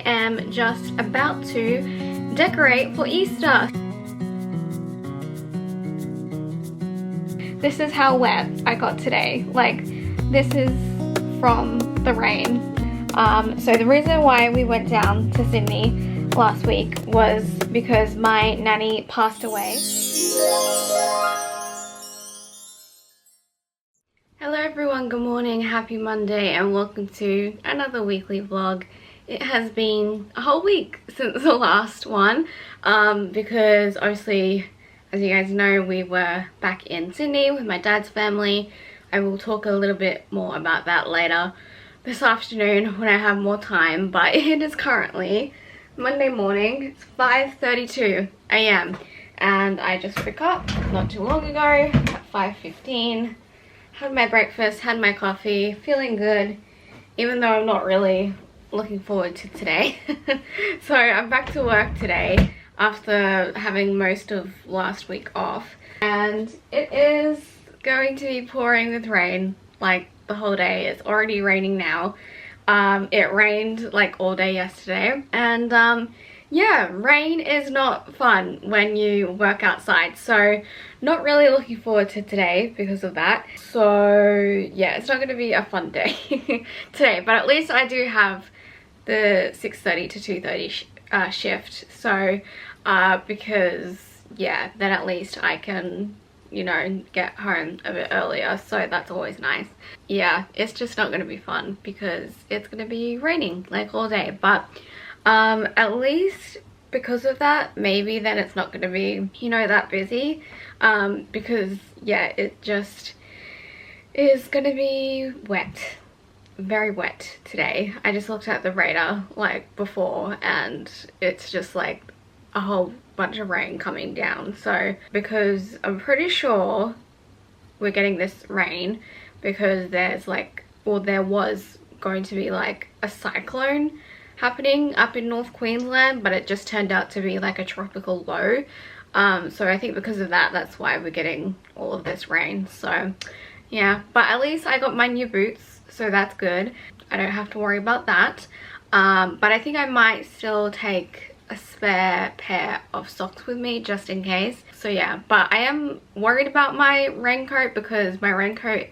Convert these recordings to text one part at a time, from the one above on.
am just about to decorate for Easter. This is how wet I got today. Like, this is from the rain. So the reason why we went down to Sydney last week was because my nanny passed away. Hello everyone, good morning, happy Monday, and welcome to another weekly vlog. It has been a whole week since the last one because obviously, as you guys know, we were back in Sydney with my dad's family. I will talk a little bit more about that later this afternoon when I have more time, but it is currently Monday morning. It's 5:32 a.m. and I just woke up not too long ago at 5:15. Had my breakfast, had my coffee, feeling good, even though I'm not really looking forward to today. So I'm back to work today after having most of last week off, and it is going to be pouring with rain like the whole day. It's already raining now. It rained like all day yesterday, and yeah, rain is not fun when you work outside, so not really looking forward to today because of that. So yeah, it's not going to be a fun day today, but at least I do have the 6:30 to 2:30 shift, so because yeah, then at least I can, you know, get home a bit earlier, so that's always nice. Yeah, it's just not going to be fun because it's going to be raining like all day, but at least because of that, maybe then it's not going to be, you know, that busy, because yeah, it just is going to be wet, very wet today. I just looked at the radar like before and it's just like a whole bunch of rain coming down. So because I'm pretty sure we're getting this rain because there's like, or there was going to be like a cyclone happening up in North Queensland, but it just turned out to be like a tropical low. So I think because of that, that's why we're getting all of this rain. So yeah, but at least I got my new boots, so that's good. I don't have to worry about that. But I think I might still take a spare pair of socks with me just in case. So yeah, but I am worried about my raincoat because my raincoat,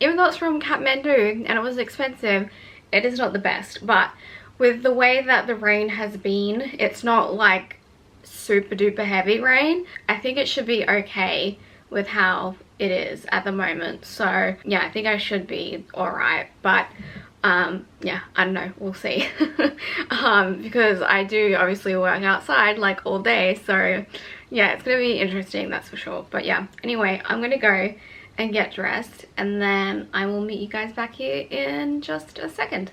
even though it's from Kathmandu and it was expensive, it is not the best. But with the way that the rain has been, it's not like super duper heavy rain. I think it should be okay with how it is at the moment. So yeah, I think I should be alright, but yeah, I don't know, we'll see. Because I do obviously work outside like all day, so yeah, it's gonna be interesting, that's for sure. But yeah, anyway, I'm gonna go and get dressed and then I will meet you guys back here in just a second.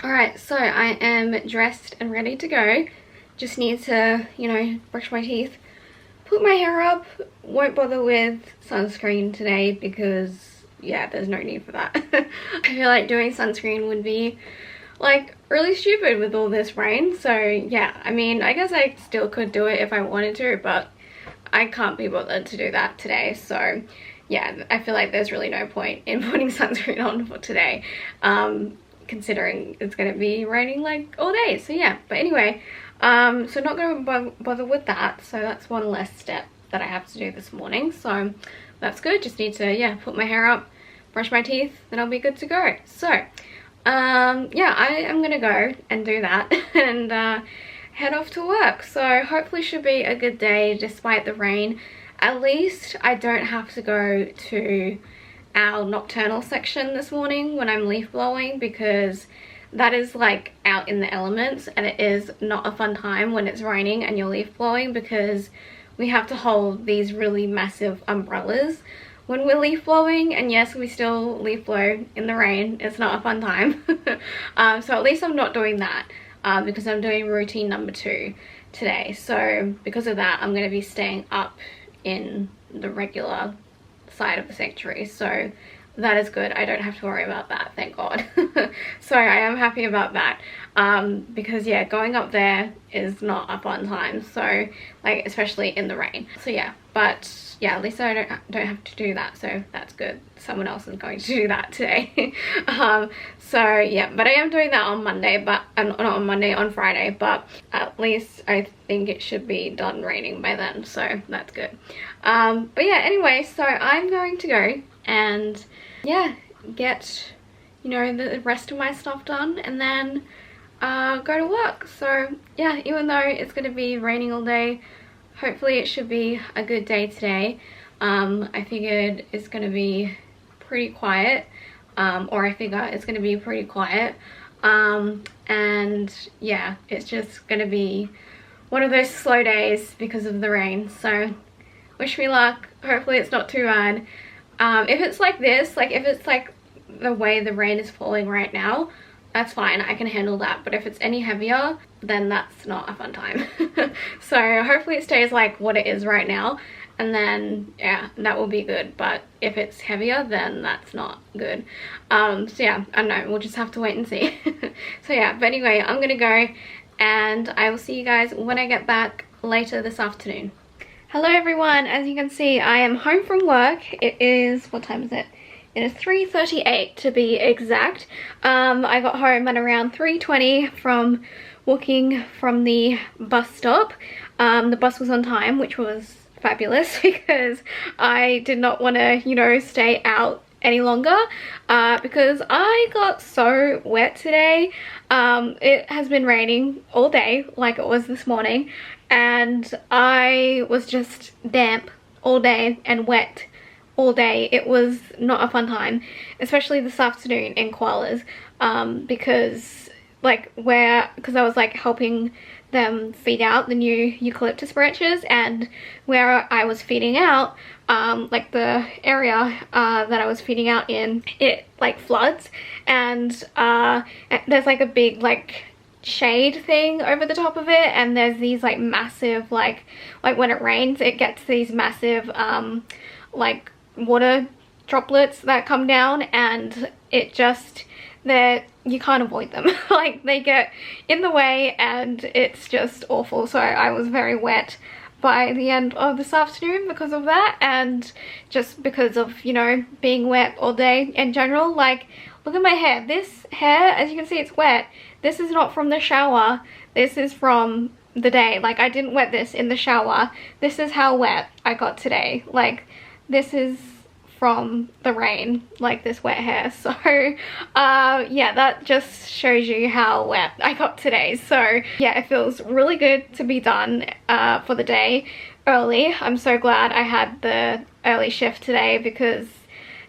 Alright, so I am dressed and ready to go. Just need to, you know, brush my teeth, put my hair up. Won't bother with sunscreen today because yeah, there's no need for that. I feel like doing sunscreen would be like really stupid with all this rain. So yeah, I mean, I guess I still could do it if I wanted to, but I can't be bothered to do that today. So yeah, I feel like there's really no point in putting sunscreen on for today, considering it's going to be raining like all day. So yeah, but anyway, so not going to bother with that. So that's one less step that I have to do this morning, so that's good. Just need to, yeah, put my hair up, brush my teeth, then I'll be good to go. So yeah, I am gonna go and do that and head off to work. So hopefully should be a good day despite the rain. At least I don't have to go to our nocturnal section this morning when I'm leaf blowing, because that is like out in the elements and it is not a fun time when it's raining and you're leaf blowing, because we have to hold these really massive umbrellas when we're leaf blowing, and yes, we still leaf blow in the rain. It's not a fun time. So at least I'm not doing that because I'm doing routine number 2 today. So because of that, I'm going to be staying up in the regular side of the sanctuary. So that is good. I don't have to worry about that, thank God. So I am happy about that, because yeah, going up there is not a fun time, so like especially in the rain. So yeah, but yeah, at least I don't have to do that, so that's good. Someone else is going to do that today. So yeah, but I am doing that on Monday, but not on Monday, on Friday, but at least I think it should be done raining by then, so that's good. But yeah, anyway, so I'm going to go and yeah, get, you know, the rest of my stuff done, and then go to work. So yeah, even though it's going to be raining all day, hopefully it should be a good day today. I figured it's going to be pretty quiet, or I figure it's going to be pretty quiet, and yeah, it's just going to be one of those slow days because of the rain. So wish me luck. Hopefully it's not too bad. If it's like this, like if it's like the way the rain is falling right now, that's fine, I can handle that. But if it's any heavier, then that's not a fun time. So hopefully it stays like what it is right now, and then yeah, that will be good. But if it's heavier, then that's not good. So yeah, I don't know, we'll just have to wait and see. So yeah, but anyway, I'm gonna go, and I will see you guys when I get back later this afternoon. Hello everyone, as you can see, I am home from work. It is, what time is it? It is 3:38 to be exact. I got home at around 3:20 from walking from the bus stop. The bus was on time, which was fabulous because I did not want to, you know, stay out any longer, because I got so wet today. It has been raining all day like it was this morning, and I was just damp all day and wet all day. It was not a fun time, especially this afternoon in koalas, because I was like helping them feed out the new eucalyptus branches, and where I was feeding out, like the area that I was feeding out in, it like floods, and there's like a big like shade thing over the top of it, and there's these like massive like when it rains, it gets these massive like water droplets that come down, and it just, you can't avoid them. Like they get in the way, and it's just awful. So I was very wet by the end of this afternoon because of that, and just because of, you know, being wet all day in general. Like, look at my hair. This hair, as you can see, it's wet. This is not from the shower. This is from the day. Like, I didn't wet this in the shower. This is how wet I got today. Like, this is from the rain, like this wet hair. So yeah, that just shows you how wet I got today. So yeah, it feels really good to be done for the day early. I'm so glad I had the early shift today, because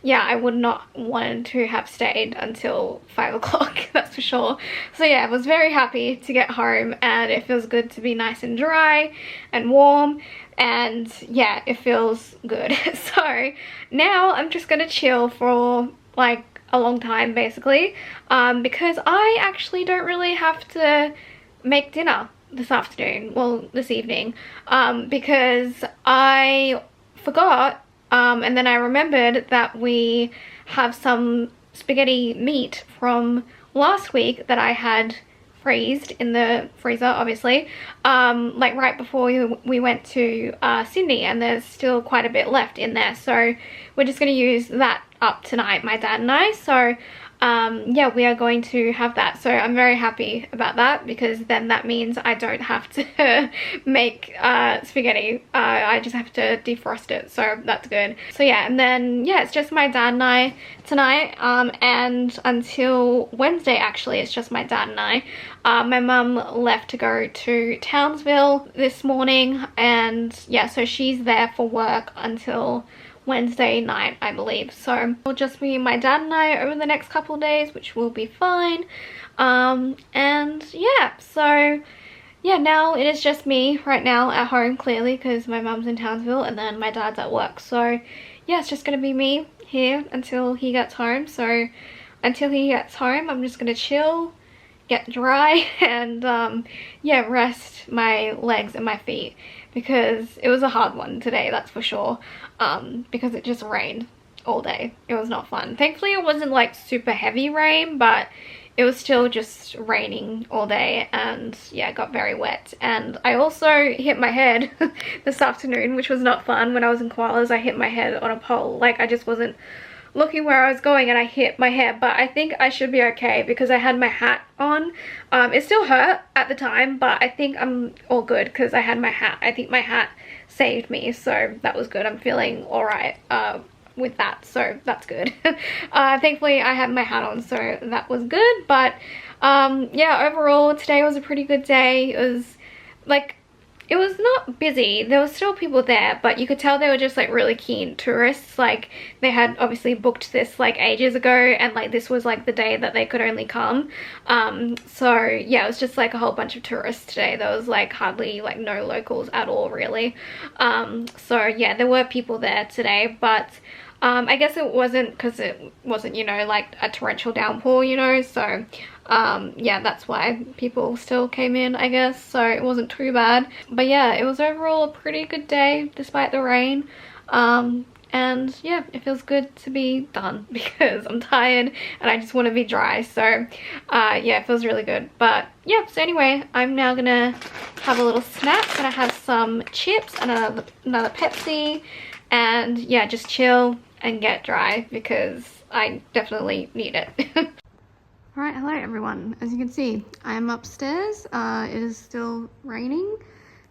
yeah, I would not want to have stayed until 5 o'clock, that's for sure. So yeah, I was very happy to get home, and it feels good to be nice and dry and warm, and yeah, it feels good. So now I'm just gonna chill for like a long time basically, because I actually don't really have to make dinner this afternoon, well this evening, because I forgot. And then I remembered that we have some spaghetti meat from last week that I had freezed in the freezer, obviously, like right before we went to Sydney, and there's still quite a bit left in there. So we're just going to use that up tonight, my dad and I. So yeah, we are going to have that. So I'm very happy about that, because then that means I don't have to make spaghetti. I just have to defrost it, so that's good. So yeah, and then yeah, it's just my dad and I tonight, and until Wednesday actually it's just my dad and I. My mum left to go to Townsville this morning, and yeah, so she's there for work until Wednesday night, I believe. So it'll just be my dad and I over the next couple of days, which will be fine. And yeah, so yeah, now it is just me right now at home, clearly, because my mum's in Townsville and then my dad's at work. So yeah, it's just gonna be me here until he gets home. So until he gets home, I'm just gonna chill, get dry, and yeah, rest my legs and my feet, because it was a hard one today, that's for sure, because it just rained all day. It was not fun. Thankfully it wasn't like super heavy rain, but it was still just raining all day, and yeah, it got very wet. And I also hit my head this afternoon, which was not fun. When I was in koalas, I hit my head on a pole. Like, I just wasn't looking where I was going and I hit my head, but I think I should be okay because I had my hat on. It still hurt at the time, but I think I'm all good because I had my hat. I think my hat saved me, so that was good. I'm feeling all right with that, so that's good. Thankfully I had my hat on, so that was good. But yeah, overall today was a pretty good day. It was like, it was not busy. There was still people there, but you could tell they were just like really keen tourists. Like, they had obviously booked this like ages ago, and like this was like the day that they could only come. So yeah, it was just like a whole bunch of tourists today. There was like hardly like no locals at all, really. So yeah, there were people there today, but I guess it wasn't, because it wasn't, you know, like a torrential downpour, you know, so yeah, that's why people still came in, I guess. So it wasn't too bad. But yeah, it was overall a pretty good day despite the rain. And yeah, it feels good to be done because I'm tired and I just want to be dry. So yeah, it feels really good. But yeah, so anyway, I'm now gonna have a little snack. Gonna have some chips and another Pepsi, and yeah, just chill and get dry because I definitely need it. Alright, hello everyone. As you can see, I am upstairs. It is still raining,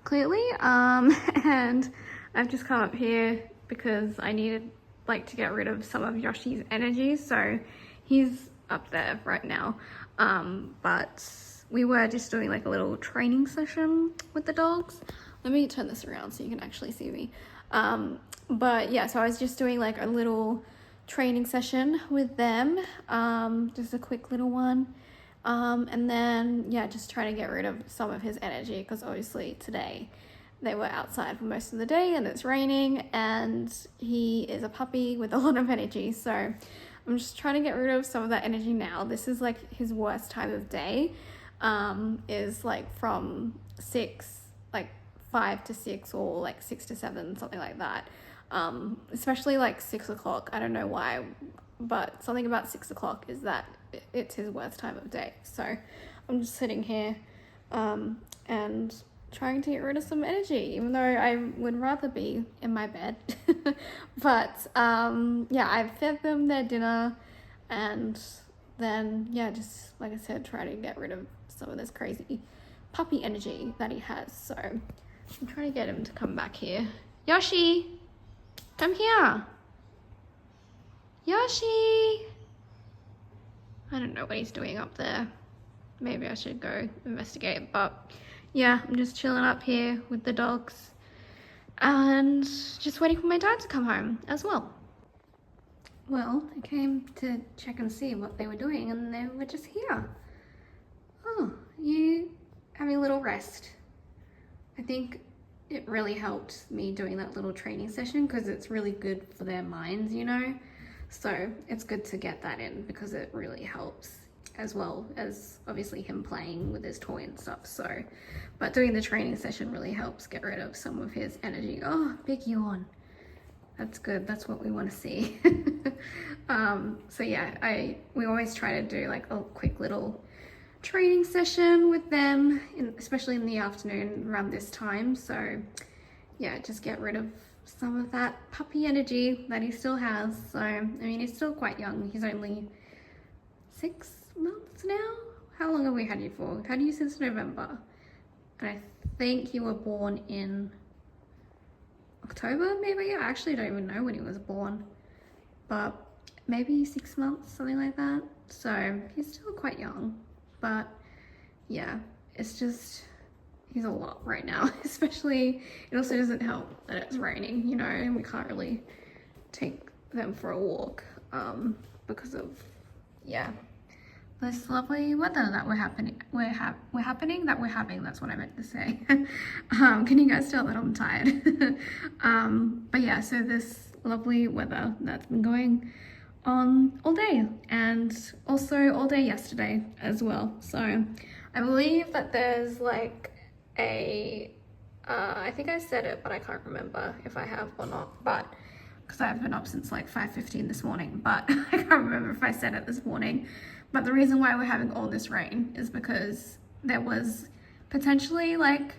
clearly, and I've just come up here because I needed like to get rid of some of Yoshi's energy, so he's up there right now. But we were just doing like a little training session with the dogs. Let me turn this around so you can actually see me. But yeah, so I was just doing like a little training session with them, just a quick little one, and then yeah, just trying to get rid of some of his energy because obviously today they were outside for most of the day and it's raining, and he is a puppy with a lot of energy, so I'm just trying to get rid of some of that energy now. This is like his worst time of day, is like from 5 to 6 or like 6 to 7, something like that. Especially like 6 o'clock. I don't know why, but something about 6 o'clock is that it's his worst time of day. So I'm just sitting here and trying to get rid of some energy, even though I would rather be in my bed. But yeah, I've fed them their dinner, and then yeah, just like I said, try to get rid of some of this crazy puppy energy that he has. So I'm trying to get him to come back here. Yoshi! Come here. Yoshi! I don't know what he's doing up there. Maybe I should go investigate, but yeah, I'm just chilling up here with the dogs and just waiting for my dad to come home as well. Well, I came to check and see what they were doing, and they were just here. Oh, you having a little rest? I think it really helped me doing that little training session because it's really good for their minds, you know, so it's good to get that in because it really helps, as well as obviously him playing with his toy and stuff. So but doing the training session really helps get rid of some of his energy. Oh, big yawn. That's good, that's what we want to see. So yeah, we always try to do like a quick little training session with them, especially in the afternoon around this time. So yeah, just get rid of some of that puppy energy that he still has. So I mean, he's still quite young. He's only 6 months now. How long have we had you for? We've had you since November, and I think you were born in October, maybe. I actually don't even know when he was born, but maybe 6 months, something like that. So he's still quite young. But yeah, it's just, he's a lot right now, especially, it also doesn't help that it's raining, you know, and we can't really take them for a walk because of, yeah, this lovely weather that we're having, that's what I meant to say. Can you guys tell that I'm tired? But yeah, so this lovely weather that's been going on all day, and also all day yesterday as well. So I believe that there's like a I think I said it, but I can't remember if I have or not, but because I've been up since like 5:15 this morning, but I can't remember if I said it this morning. But the reason why we're having all this rain is because there was potentially like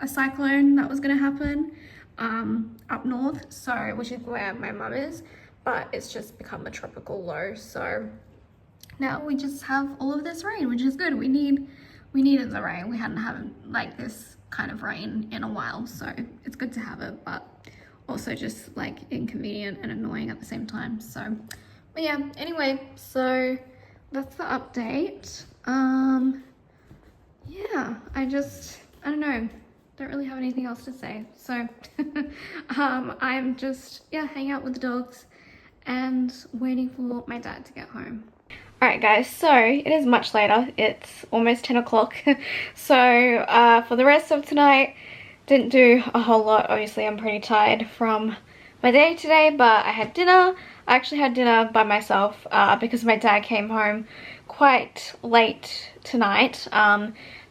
a cyclone that was going to happen up north, so which is where my mum is, but it's just become a tropical low, so now we just have all of this rain, which is good. We needed the rain. We hadn't had like this kind of rain in a while, so it's good to have it, but also just like inconvenient and annoying at the same time. So but yeah, anyway, so that's the update. Yeah, I don't know, don't really have anything else to say, so I'm just, yeah, hanging out with the dogs and waiting for my dad to get home. Alright guys, so it is much later, it's almost 10 o'clock, so for the rest of tonight, didn't do a whole lot. Obviously I'm pretty tired from my day today, but I had dinner. I actually had dinner by myself because my dad came home quite late tonight,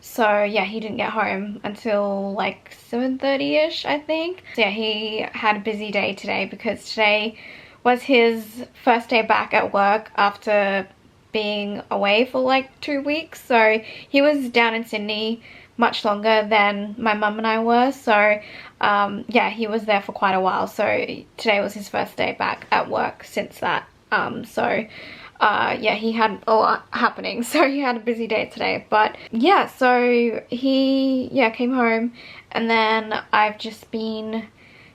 so yeah, he didn't get home until like 7:30ish, I think. So yeah, he had a busy day today because today was his first day back at work after being away for like 2 weeks. So he was down in Sydney much longer than my mum and I were, so yeah, he was there for quite a while. So today was his first day back at work since that, so yeah, he had a lot happening, so he had a busy day today. But yeah, so he came home, and then I've just been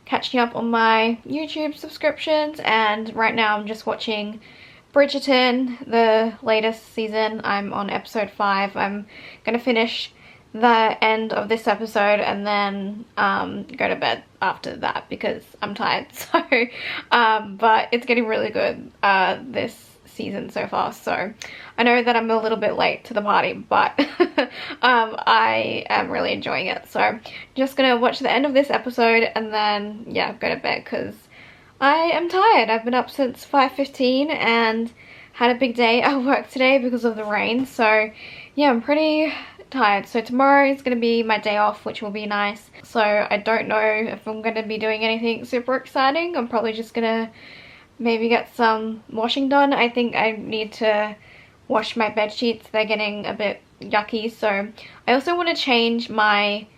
catching up on my YouTube subscriptions, and right now I'm just watching Bridgerton, the latest season. I'm on episode 5. I'm gonna finish the end of this episode and then go to bed after that because I'm tired. So but it's getting really good this season so far, so I know that I'm a little bit late to the party, but I am really enjoying it. So just gonna watch the end of this episode and then yeah, go to bed because I am tired. I've been up since 5:15 and had a big day at work today because of the rain, so yeah, I'm pretty tired. So tomorrow is going to be my day off, which will be nice. So I don't know if I'm going to be doing anything super exciting. I'm probably just going to maybe get some washing done. I think I need to wash my bed sheets. They're getting a bit yucky. So I also want to change my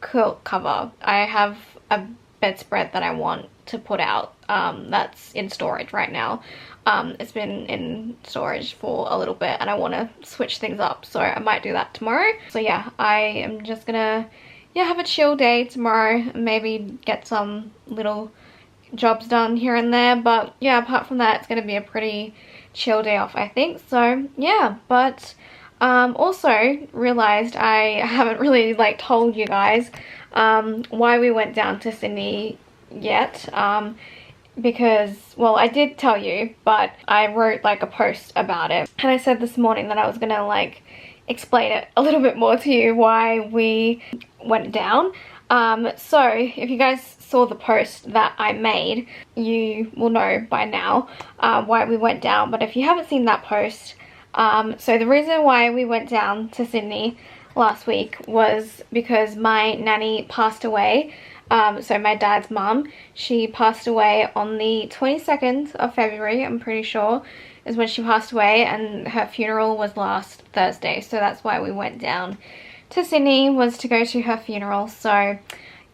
quilt cover. I have a bedspread that I want to put out that's in storage right now. It's been in storage for a little bit and I want to switch things up, so I might do that tomorrow. So yeah, I am just gonna have a chill day tomorrow and maybe get some little jobs done here and there, but yeah, apart from that, it's gonna be a pretty chill day off, I think. So yeah, but also realized I haven't really like told you guys why we went down to Sydney yet, because, well, I did tell you, but I wrote like a post about it, and I said this morning that I was gonna like explain it a little bit more to you why we went down. So if you guys saw the post that I made, you will know by now why we went down. But if you haven't seen that post, so the reason why we went down to Sydney last week was because my nanny passed away. So my dad's mum, she passed away on the 22nd of February, I'm pretty sure, is when she passed away, and her funeral was last Thursday. So that's why we went down to Sydney, was to go to her funeral. So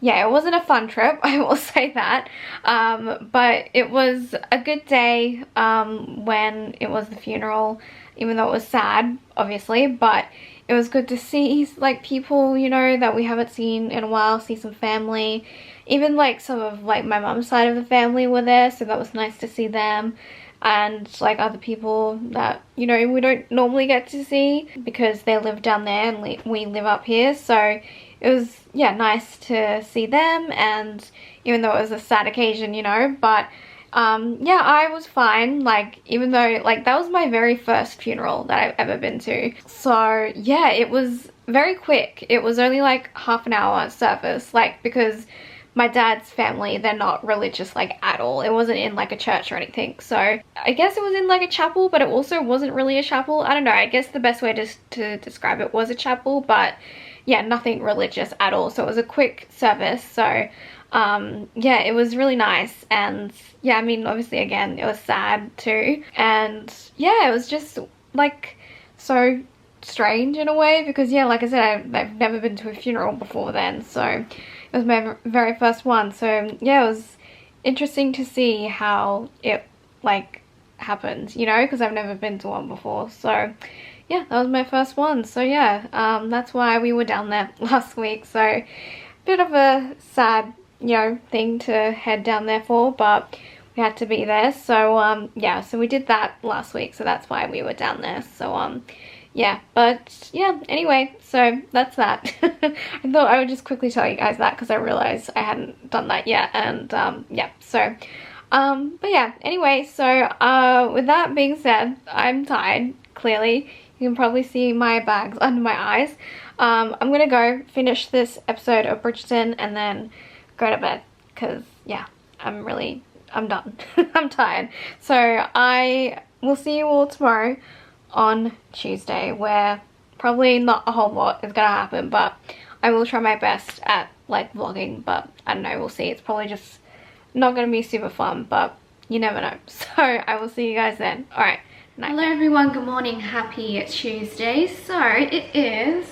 yeah, it wasn't a fun trip, I will say that, but it was a good day when it was the funeral, even though it was sad, obviously, but it was good to see like people, you know, that we haven't seen in a while, see some family. Even like some of like my mum's side of the family were there, so that was nice to see them. And like other people that, you know, we don't normally get to see because they live down there and we live up here. So it was, yeah, nice to see them, and even though it was a sad occasion, you know, but yeah, I was fine. Like, even though like that was my very first funeral that I've ever been to, so yeah, it was very quick. It was only like half an hour service, like, because my dad's family, they're not religious like at all. It wasn't in like a church or anything, so I guess it was in like a chapel, but it also wasn't really a chapel. I don't know, I guess the best way to describe it was a chapel, but yeah, nothing religious at all. So it was a quick service. So yeah, it was really nice. And yeah, I mean, obviously again, it was sad too. And yeah, it was just like so strange in a way, because yeah, like I said, I've never been to a funeral before then, so it was my very first one. So yeah, it was interesting to see how it like happened, you know, because I've never been to one before. So yeah, that was my first one. So yeah, that's why we were down there last week. So bit of a sad, you know, thing to head down there for, but we had to be there. So yeah, so we did that last week, so that's why we were down there. So yeah, but yeah, anyway, so that's that. I thought I would just quickly tell you guys that because I realized I hadn't done that yet. And yeah, so but yeah, anyway, so with that being said, I'm tired, clearly. You can probably see my bags under my eyes. I'm gonna go finish this episode of Bridgerton and then go to bed, because yeah, I'm done. I'm tired. So I will see you all tomorrow on Tuesday, where probably not a whole lot is gonna happen, but I will try my best at like vlogging. But I don't know, we'll see. It's probably just not gonna be super fun, but you never know. So I will see you guys then. All right, night. Hello everyone, good morning, happy Tuesday. So it is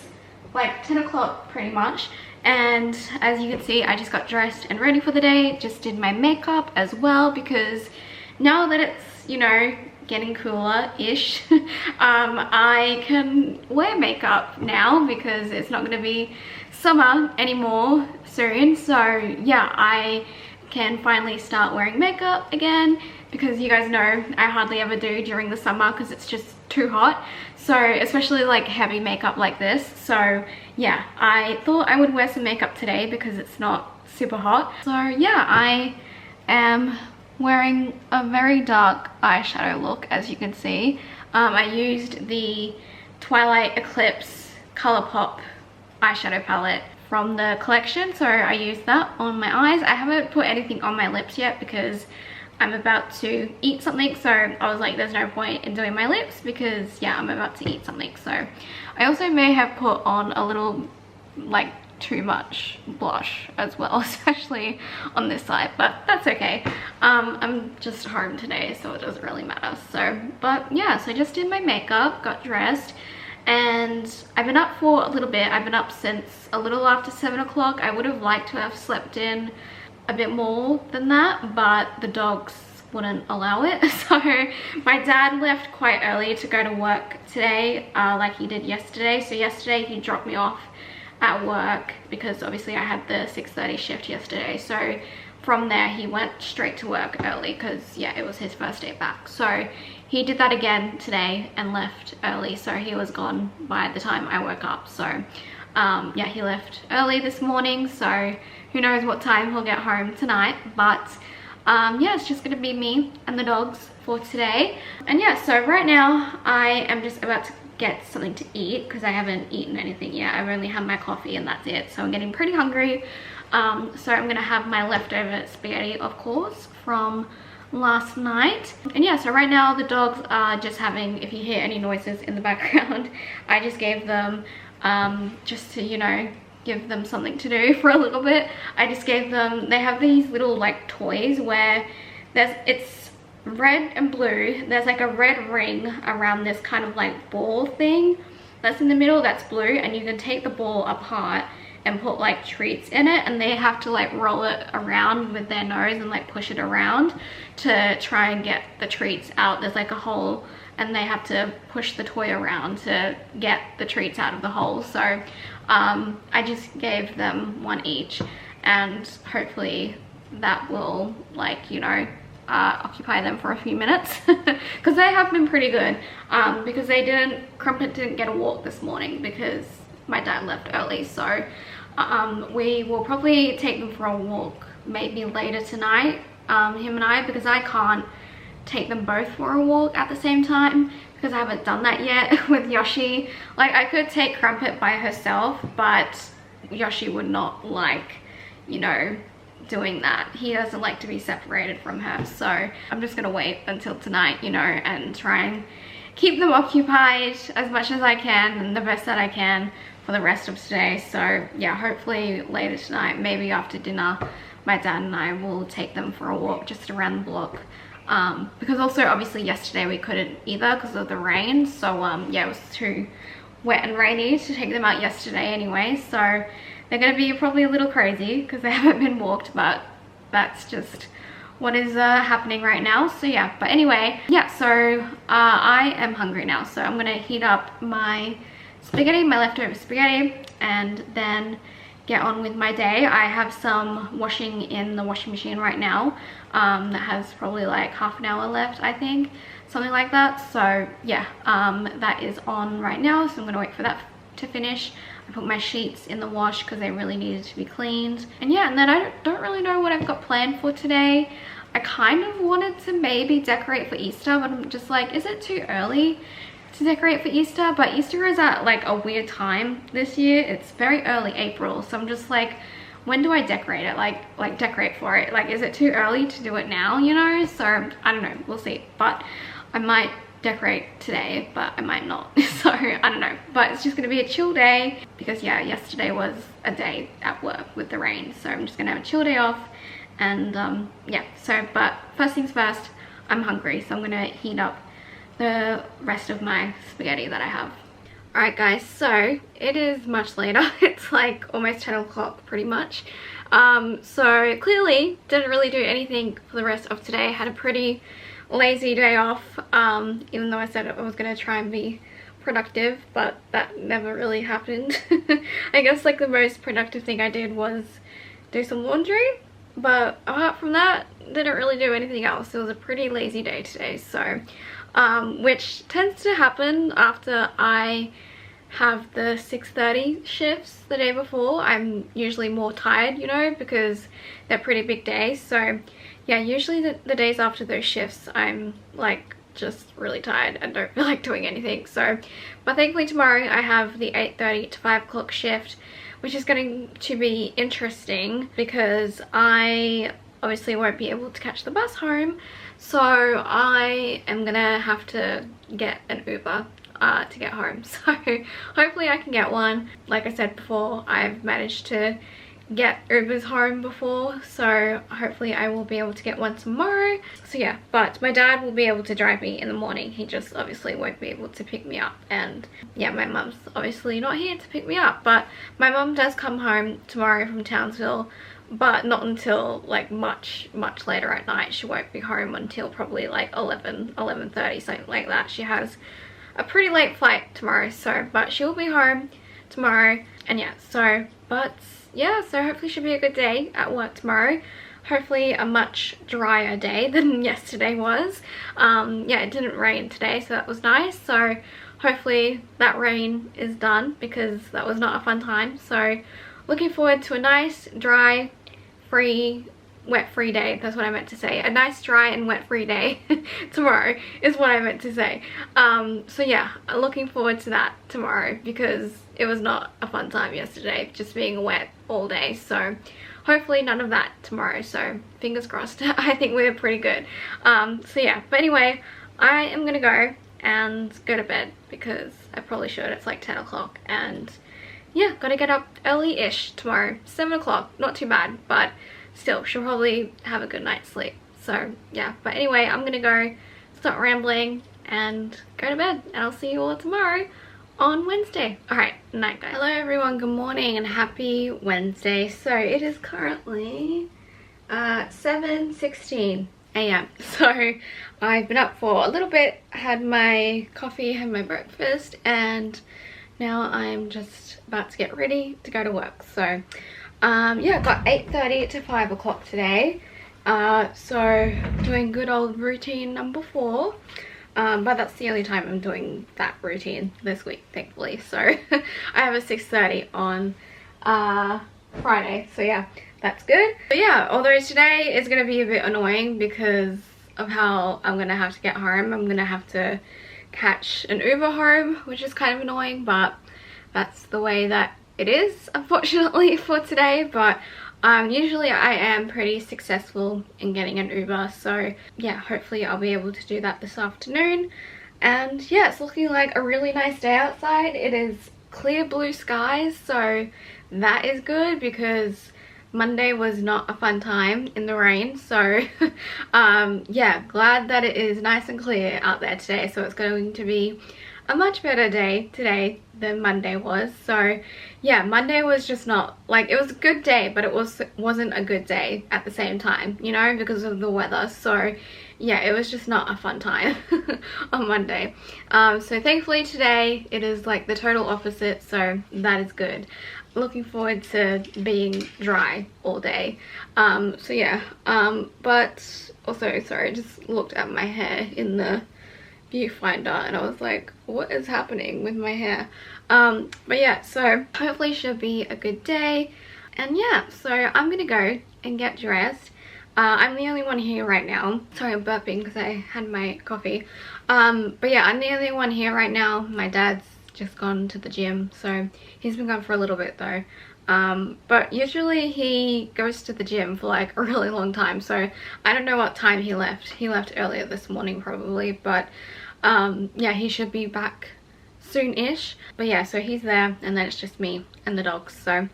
like 10 o'clock pretty much, and as you can see, I just got dressed and ready for the day. Just did my makeup as well, because now that it's, you know, getting cooler-ish, I can wear makeup now because it's not going to be summer anymore soon. So yeah, I can finally start wearing makeup again, because you guys know I hardly ever do during the summer because it's just too hot. So especially like heavy makeup like this. So yeah, I thought I would wear some makeup today because it's not super hot. So yeah, I am wearing a very dark eyeshadow look, as you can see. I used the Twilight Eclipse Colourpop eyeshadow palette from the collection, so I used that on my eyes. I haven't put anything on my lips yet because I'm about to eat something, so I was like, there's no point in doing my lips because yeah, I'm about to eat something. So I also may have put on a little like too much blush as well, especially on this side, but that's okay. I'm just home today, so it doesn't really matter. So but yeah, so I just did my makeup, got dressed, and I've been up for a little bit. I've been up since a little after 7 o'clock. I would have liked to have slept in a bit more than that, but the dogs wouldn't allow it. So my dad left quite early to go to work today, like he did yesterday. So yesterday he dropped me off at work because obviously I had the 6:30 shift yesterday. So from there he went straight to work early because yeah, it was his first day back. So he did that again today and left early, so he was gone by the time I woke up. So yeah, he left early this morning, so who knows what time he'll get home tonight. But yeah, it's just gonna be me and the dogs for today. And yeah, so right now I am just about to get something to eat because I haven't eaten anything yet. I've only had my coffee and that's it, so I'm getting pretty hungry. So I'm gonna have my leftover spaghetti, of course, from last night. And yeah, so right now the dogs are just having, if you hear any noises in the background, I just gave them just to, you know, give them something to do for a little bit. I just gave them, they have these little like toys where it's red and blue. There's like a red ring around this kind of like ball thing that's in the middle, that's blue, and you can take the ball apart and put like treats in it, and they have to like roll it around with their nose and like push it around to try and get the treats out. There's like a hole and they have to push the toy around to get the treats out of the hole. So I just gave them one each, and hopefully that will, like, you know, occupy them for a few minutes because they have been pretty good, because Crumpet didn't get a walk this morning because my dad left early. So we will probably take them for a walk maybe later tonight, him and I, because I can't take them both for a walk at the same time because I haven't done that yet with Yoshi. Like, I could take Crumpet by herself, but Yoshi would not like, you know, doing that. He doesn't like to be separated from her. So I'm just gonna wait until tonight, you know, and try and keep them occupied as much as I can and the best that I can for for the rest of today. So yeah, hopefully later tonight, maybe after dinner, my dad and I will take them for a walk just around the block. Because also obviously yesterday we couldn't either because of the rain. So yeah, it was too wet and rainy to take them out yesterday anyway. So they're going to be probably a little crazy because they haven't been walked, but that's just what is happening right now. So yeah, but anyway, yeah, so I am hungry now, so I'm gonna heat up my spaghetti, my leftover spaghetti, and then get on with my day. I have some washing in the washing machine right now that has probably like half an hour left, I think, something like that. So yeah, that is on right now, so I'm gonna wait for that to finish. I put my sheets in the wash because they really needed to be cleaned. And yeah, and then I don't really know what I've got planned for today. I kind of wanted to maybe decorate for Easter, but I'm just like, is it too early to decorate for Easter? But Easter is at like a weird time this year. It's very early April, so I'm just like, when do I decorate it? Like decorate for it? Like, is it too early to do it now, you know? So I don't know, we'll see. But I might decorate today, but I might not. So I don't know, but it's just gonna be a chill day because yeah, yesterday was a day at work with the rain, so I'm just gonna have a chill day off. And yeah, so but first things first, I'm hungry, so I'm gonna heat up the rest of my spaghetti that I have. Alright guys, so it is much later. It's like almost 10 o'clock pretty much. So clearly didn't really do anything for the rest of today. Had a pretty lazy day off, even though I said I was gonna try and be productive, but that never really happened. I guess like the most productive thing I did was do some laundry, but apart from that, didn't really do anything else. It was a pretty lazy day today, so which tends to happen after I have the 6:30 shifts the day before. I'm usually more tired, you know, because they're pretty big days. So yeah, usually the days after those shifts, I'm like just really tired and don't feel like doing anything. So, but thankfully tomorrow I have the 8:30 to 5 o'clock shift, which is going to be interesting because I obviously won't be able to catch the bus home. So I am gonna have to get an Uber to get home. So hopefully I can get one. Like I said before, I've managed to get Ubers home before, so hopefully I will be able to get one tomorrow. So yeah, but my dad will be able to drive me in the morning. He just obviously won't be able to pick me up, and yeah, my mum's obviously not here to pick me up. But my mum does come home tomorrow from Townsville, but not until like much later at night. She won't be home until probably like 11:30, something like that. She has a pretty late flight tomorrow, so but she'll be home tomorrow. And yeah, so but yeah, so hopefully should be a good day at work tomorrow. Hopefully a much drier day than yesterday was. Yeah, it didn't rain today, so that was nice. So hopefully that rain is done because that was not a fun time. So looking forward to a nice, dry, free, wet-free day. That's what I meant to say. A nice, dry and wet-free day tomorrow is what I meant to say. So yeah, looking forward to that tomorrow because it was not a fun time yesterday, just being wet all day. So hopefully none of that tomorrow. So fingers crossed. I think we're pretty good. So yeah, but anyway, I am gonna go and go to bed because I probably should. It's like 10 o'clock and yeah, gotta get up early-ish tomorrow. 7 o'clock, not too bad, but still, she'll probably have a good night's sleep. So yeah, but anyway, I'm gonna go stop rambling and go to bed, and I'll see you all tomorrow on Wednesday. Alright, night guys. Hello everyone, good morning and happy Wednesday. So it is currently 7:16 a.m. So I've been up for a little bit, had my coffee, had my breakfast, and now I'm just about to get ready to go to work. So yeah, got 8:30 to 5 o'clock today. So doing good old routine number 4. But that's the only time I'm doing that routine this week, thankfully. So I have a 6:30 on Friday, so yeah, that's good. But yeah, although today is going to be a bit annoying because of how I'm going to have to get home. I'm going to have to catch an Uber home, which is kind of annoying, but that's the way that it is, unfortunately, for today. But usually I am pretty successful in getting an Uber, so yeah, hopefully I'll be able to do that this afternoon. And yeah, it's looking like a really nice day outside. It is clear blue skies, so that is good because Monday was not a fun time in the rain. So yeah, glad that it is nice and clear out there today, so it's going to be a much better day today than Monday was. So yeah, Monday was just not, like, it was a good day, but it wasn't a good day at the same time, you know, because of the weather. So yeah, it was just not a fun time on Monday. So thankfully today it is like the total opposite, so that is good. Looking forward to being dry all day. So yeah, but also, sorry, I just looked at my hair in the viewfinder and I was like, what is happening with my hair? But yeah, so hopefully should be a good day. And yeah, so I'm gonna go and get dressed. I'm the only one here right now. Sorry, I'm burping because I had my coffee. But yeah, I'm the only one here right now. My dad's just gone to the gym, so he's been gone for a little bit though. But usually he goes to the gym for like a really long time, so I don't know what time he left. He left earlier this morning probably, but yeah, he should be back soon-ish. But yeah, so he's there, and then it's just me and the dogs. So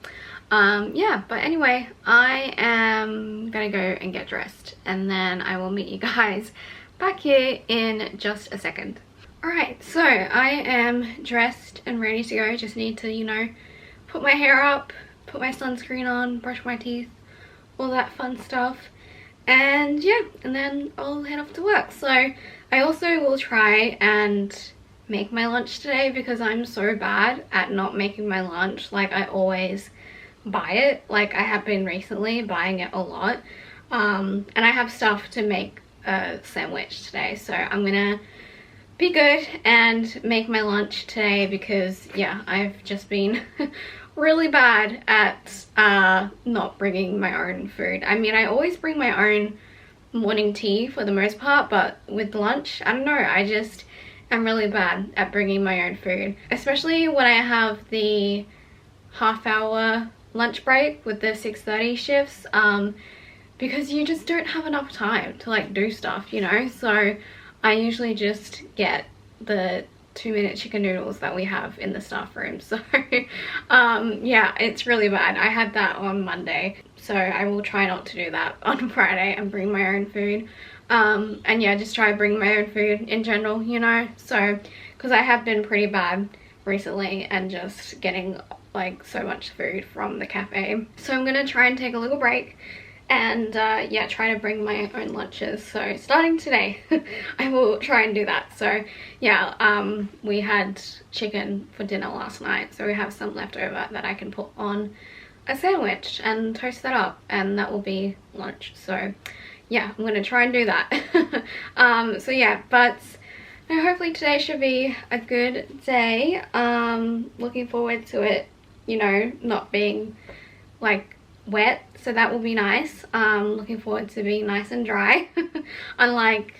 yeah, but anyway, I am gonna go and get dressed, and then I will meet you guys back here in just a second. Alright, so I am dressed and ready to go. Just need to, you know, put my hair up, put my sunscreen on, brush my teeth, all that fun stuff. And yeah, and then I'll head off to work. So I also will try and make my lunch today because I'm so bad at not making my lunch. Like, I always buy it. Like, I have been recently buying it a lot. And I have stuff to make a sandwich today, so I'm gonna be good and make my lunch today because yeah, I've just been really bad at not bringing my own food. I mean, I always bring my own morning tea for the most part, but with lunch, I don't know, I just am really bad at bringing my own food, especially when I have the half-hour lunch break with the 6:30 shifts, because you just don't have enough time to like do stuff, you know. So I usually just get the 2-minute chicken noodles that we have in the staff room. So yeah, it's really bad. I had that on Monday, so I will try not to do that on Friday and bring my own food. And yeah, just try to bring my own food in general, you know. So because I have been pretty bad recently and just getting like so much food from the cafe. So I'm gonna try and take a little break and yeah, try to bring my own lunches. So starting today I will try and do that. So yeah, we had chicken for dinner last night, so we have some left over that I can put on a sandwich and toast that up, and that will be lunch. So yeah, I'm gonna try and do that. So yeah, but no, hopefully today should be a good day. Looking forward to it, you know, not being like wet, so that will be nice. Looking forward to being nice and dry unlike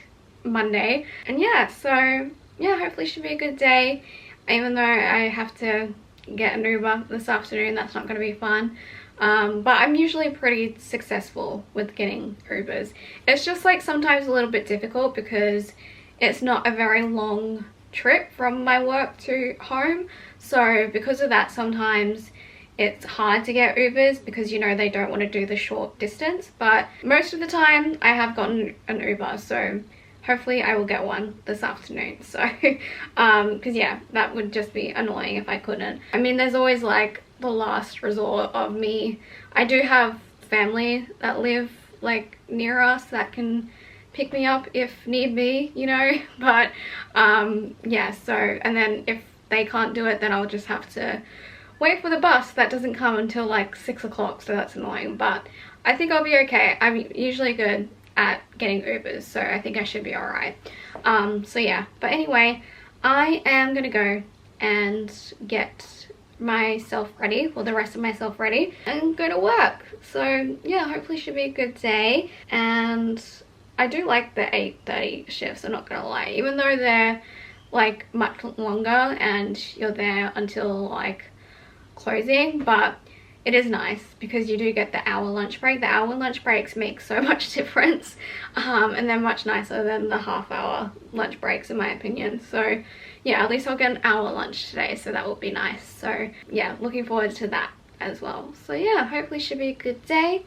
Monday. And yeah, so yeah, hopefully should be a good day, even though I have to get an Uber this afternoon. That's not going to be fun, but I'm usually pretty successful with getting Ubers. It's just like sometimes a little bit difficult because it's not a very long trip from my work to home, so because of that sometimes it's hard to get Ubers because, you know, they don't want to do the short distance. But most of the time I have gotten an Uber, so hopefully I will get one this afternoon. So because yeah, that would just be annoying if I couldn't. I mean, there's always like the last resort of me. I do have family that live like near us that can pick me up if need be, you know. But yeah, so, and then if they can't do it, then I'll just have to wait for the bus that doesn't come until like 6 o'clock, so that's annoying. But I think I'll be okay. I'm usually good at getting Ubers, so I think I should be alright. So yeah, but anyway, I am gonna go and get myself ready, or the rest of myself ready, and go to work. So yeah, hopefully should be a good day. And I do like the 8:30 shifts, I'm not gonna lie, even though they're like much longer and you're there until like closing, but it is nice because you do get the hour lunch break. The hour lunch breaks make so much difference, and they're much nicer than the half-hour lunch breaks in my opinion. So yeah, at least I'll get an hour lunch today, so that will be nice. So yeah, looking forward to that as well. So yeah, hopefully should be a good day,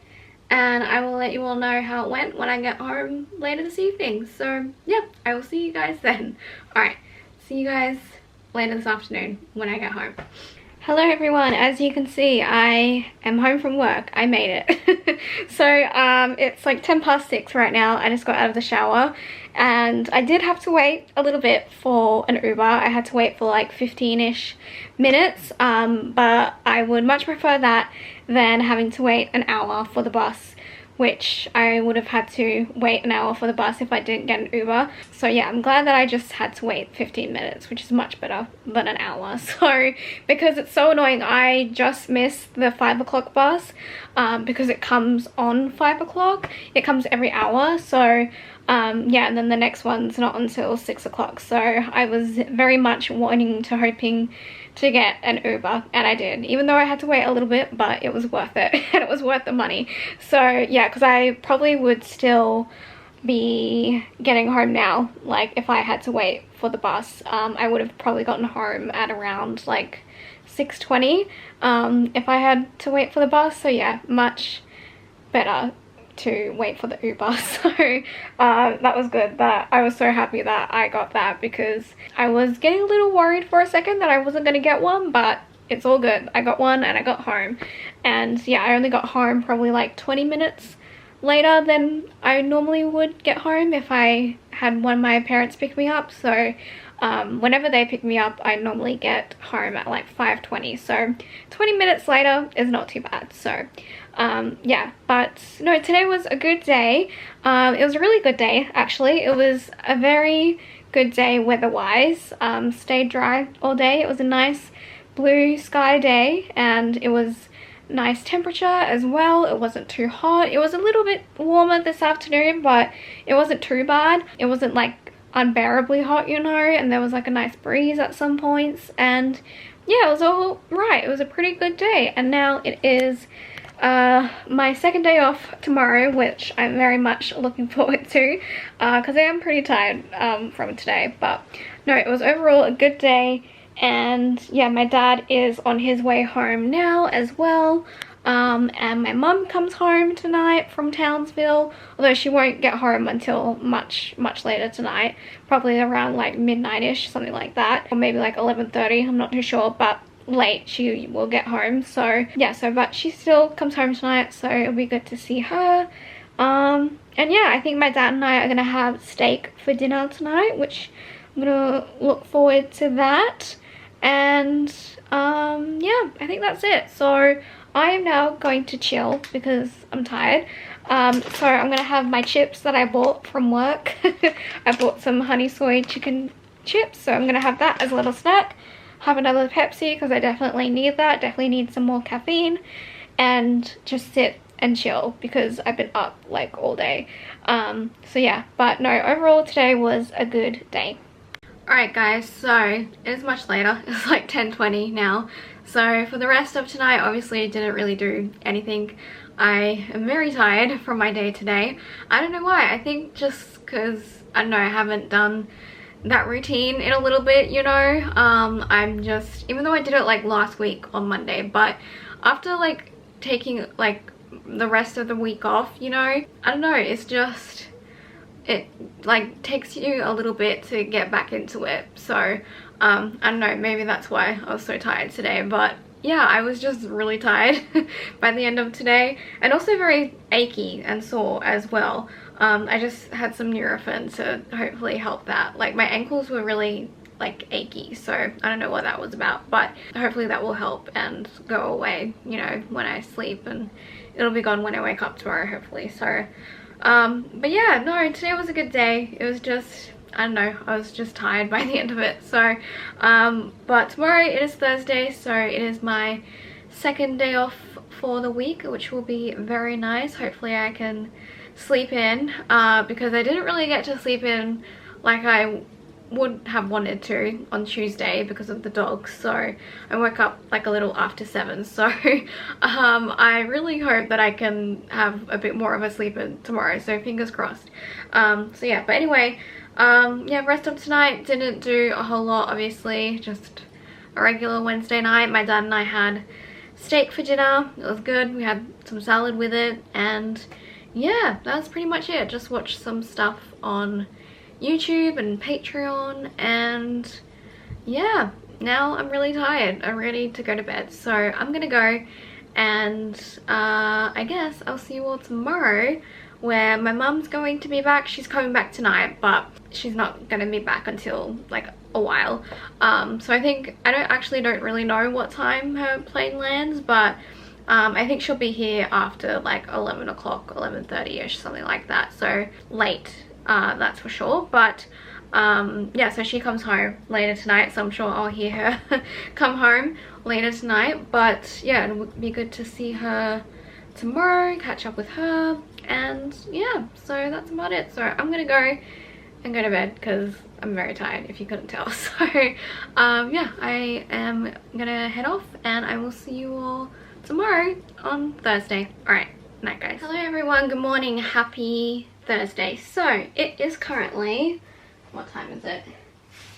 and I will let you all know how it went when I get home later this evening. So yeah, I will see you guys then. All right, see you guys later this afternoon when I get home. Hello everyone, as you can see I am home from work. I made it. So it's like 10:06 right now. I just got out of the shower and I did have to wait a little bit for an Uber. I had to wait for like 15-ish minutes, but I would much prefer that than having to wait an hour for the bus, which I would have had to wait an hour for the bus if I didn't get an Uber. So yeah, I'm glad that I just had to wait 15 minutes, which is much better than an hour. So because it's so annoying, I just missed the 5 o'clock bus because it comes on 5 o'clock. It comes every hour. So yeah, and then the next one's not until 6 o'clock. So I was very much hoping to get an Uber, and I did, even though I had to wait a little bit, but it was worth it. And it was worth the money. So yeah, because I probably would still be getting home now, like if I had to wait for the bus. I would have probably gotten home at around like 6:20 if I had to wait for the bus. So yeah, much better to wait for the Uber. So that was good. That I was so happy that I got that, because I was getting a little worried for a second that I wasn't going to get one, but it's all good. I got one and I got home. And yeah, I only got home probably like 20 minutes later than I normally would get home if I had one of my parents pick me up. So whenever they pick me up, I normally get home at like 5:20. So 20 minutes later is not too bad. So yeah, but no, today was a good day. It was a really good day, actually. It was a very good day weather-wise. Stayed dry all day. It was a nice blue sky day, and it was nice temperature as well. It wasn't too hot. It was a little bit warmer this afternoon, but it wasn't too bad. It wasn't like unbearably hot, you know, and there was like a nice breeze at some points, and yeah, it was all right. It was a pretty good day, and now it is my second day off tomorrow, which I'm very much looking forward to, because I am pretty tired from today. But no, it was overall a good day. And yeah, my dad is on his way home now as well, and my mum comes home tonight from Townsville, although she won't get home until much later tonight, probably around like midnight-ish, something like that, or maybe like 11:30, I'm not too sure, but late she will get home. So yeah, but she still comes home tonight, so it'll be good to see her. And yeah, I think my dad and I are gonna have steak for dinner tonight, which I'm gonna look forward to that. And yeah, I think that's it. So I am now going to chill because I'm tired. So I'm gonna have my chips that I bought from work. I bought some honey soy chicken chips, so I'm gonna have that as a little snack. Have another Pepsi because I definitely need that. Definitely need some more caffeine, and just sit and chill because I've been up like all day. So yeah, but no, overall today was a good day. Alright guys, so it is much later. It's like 10:20 now. So for the rest of tonight, obviously I didn't really do anything. I am very tired from my day today. I don't know why. I think just because, I don't know, I haven't done that routine in a little bit, you know. I'm just, even though I did it like last week on Monday, but after like taking like the rest of the week off, you know, I don't know, it's just, it like takes you a little bit to get back into it. So I don't know, maybe that's why I was so tired today. But yeah, I was just really tired by the end of today, and also very achy and sore as well. I just had some Nurofen to hopefully help that. Like my ankles were really like achy, so I don't know what that was about, but hopefully that will help and go away, you know, when I sleep, and it'll be gone when I wake up tomorrow, hopefully. So but yeah, no, today was a good day. It was just, I don't know, I was just tired by the end of it. So but tomorrow it is Thursday, so it is my second day off for the week, which will be very nice. Hopefully I can sleep in, because I didn't really get to sleep in like I would have wanted to on Tuesday because of the dogs. So I woke up like a little after 7. So I really hope that I can have a bit more of a sleep in tomorrow, so fingers crossed. So yeah, but anyway, Yeah, rest of tonight, didn't do a whole lot, obviously, just a regular Wednesday night. My dad and I had steak for dinner. It was good. We had some salad with it, and yeah, that's pretty much it. Just watched some stuff on YouTube and Patreon, and yeah, now I'm really tired. I'm ready to go to bed, so I'm gonna go, and I guess I'll see you all tomorrow, where my mum's going to be back. She's coming back tonight, but she's not gonna be back until like a while. So I think I don't really know what time her plane lands, but I think she'll be here after like 11 o'clock, 11:30ish, something like that. So late, that's for sure. But yeah, so she comes home later tonight, so I'm sure I'll hear her come home later tonight. But yeah, it would be good to see her tomorrow, catch up with her, and yeah, so that's about it. So I'm gonna go and go to bed because I'm very tired, if you couldn't tell. So yeah, I am gonna head off, and I will see you all tomorrow on Thursday. All right, night guys. Hello everyone, good morning, happy Thursday. So it is currently, what time is it?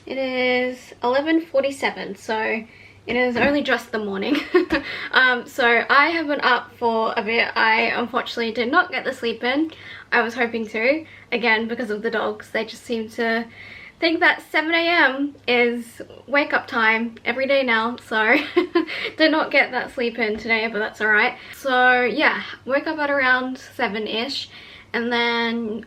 It is 11:47, so it is only just the morning. So I have been up for a bit. I unfortunately did not get the sleep in. I was hoping to, again, because of the dogs. They just seem to think that 7 a.m. is wake up time every day now, so did not get that sleep in today, but that's all right. So yeah, woke up at around 7ish, and then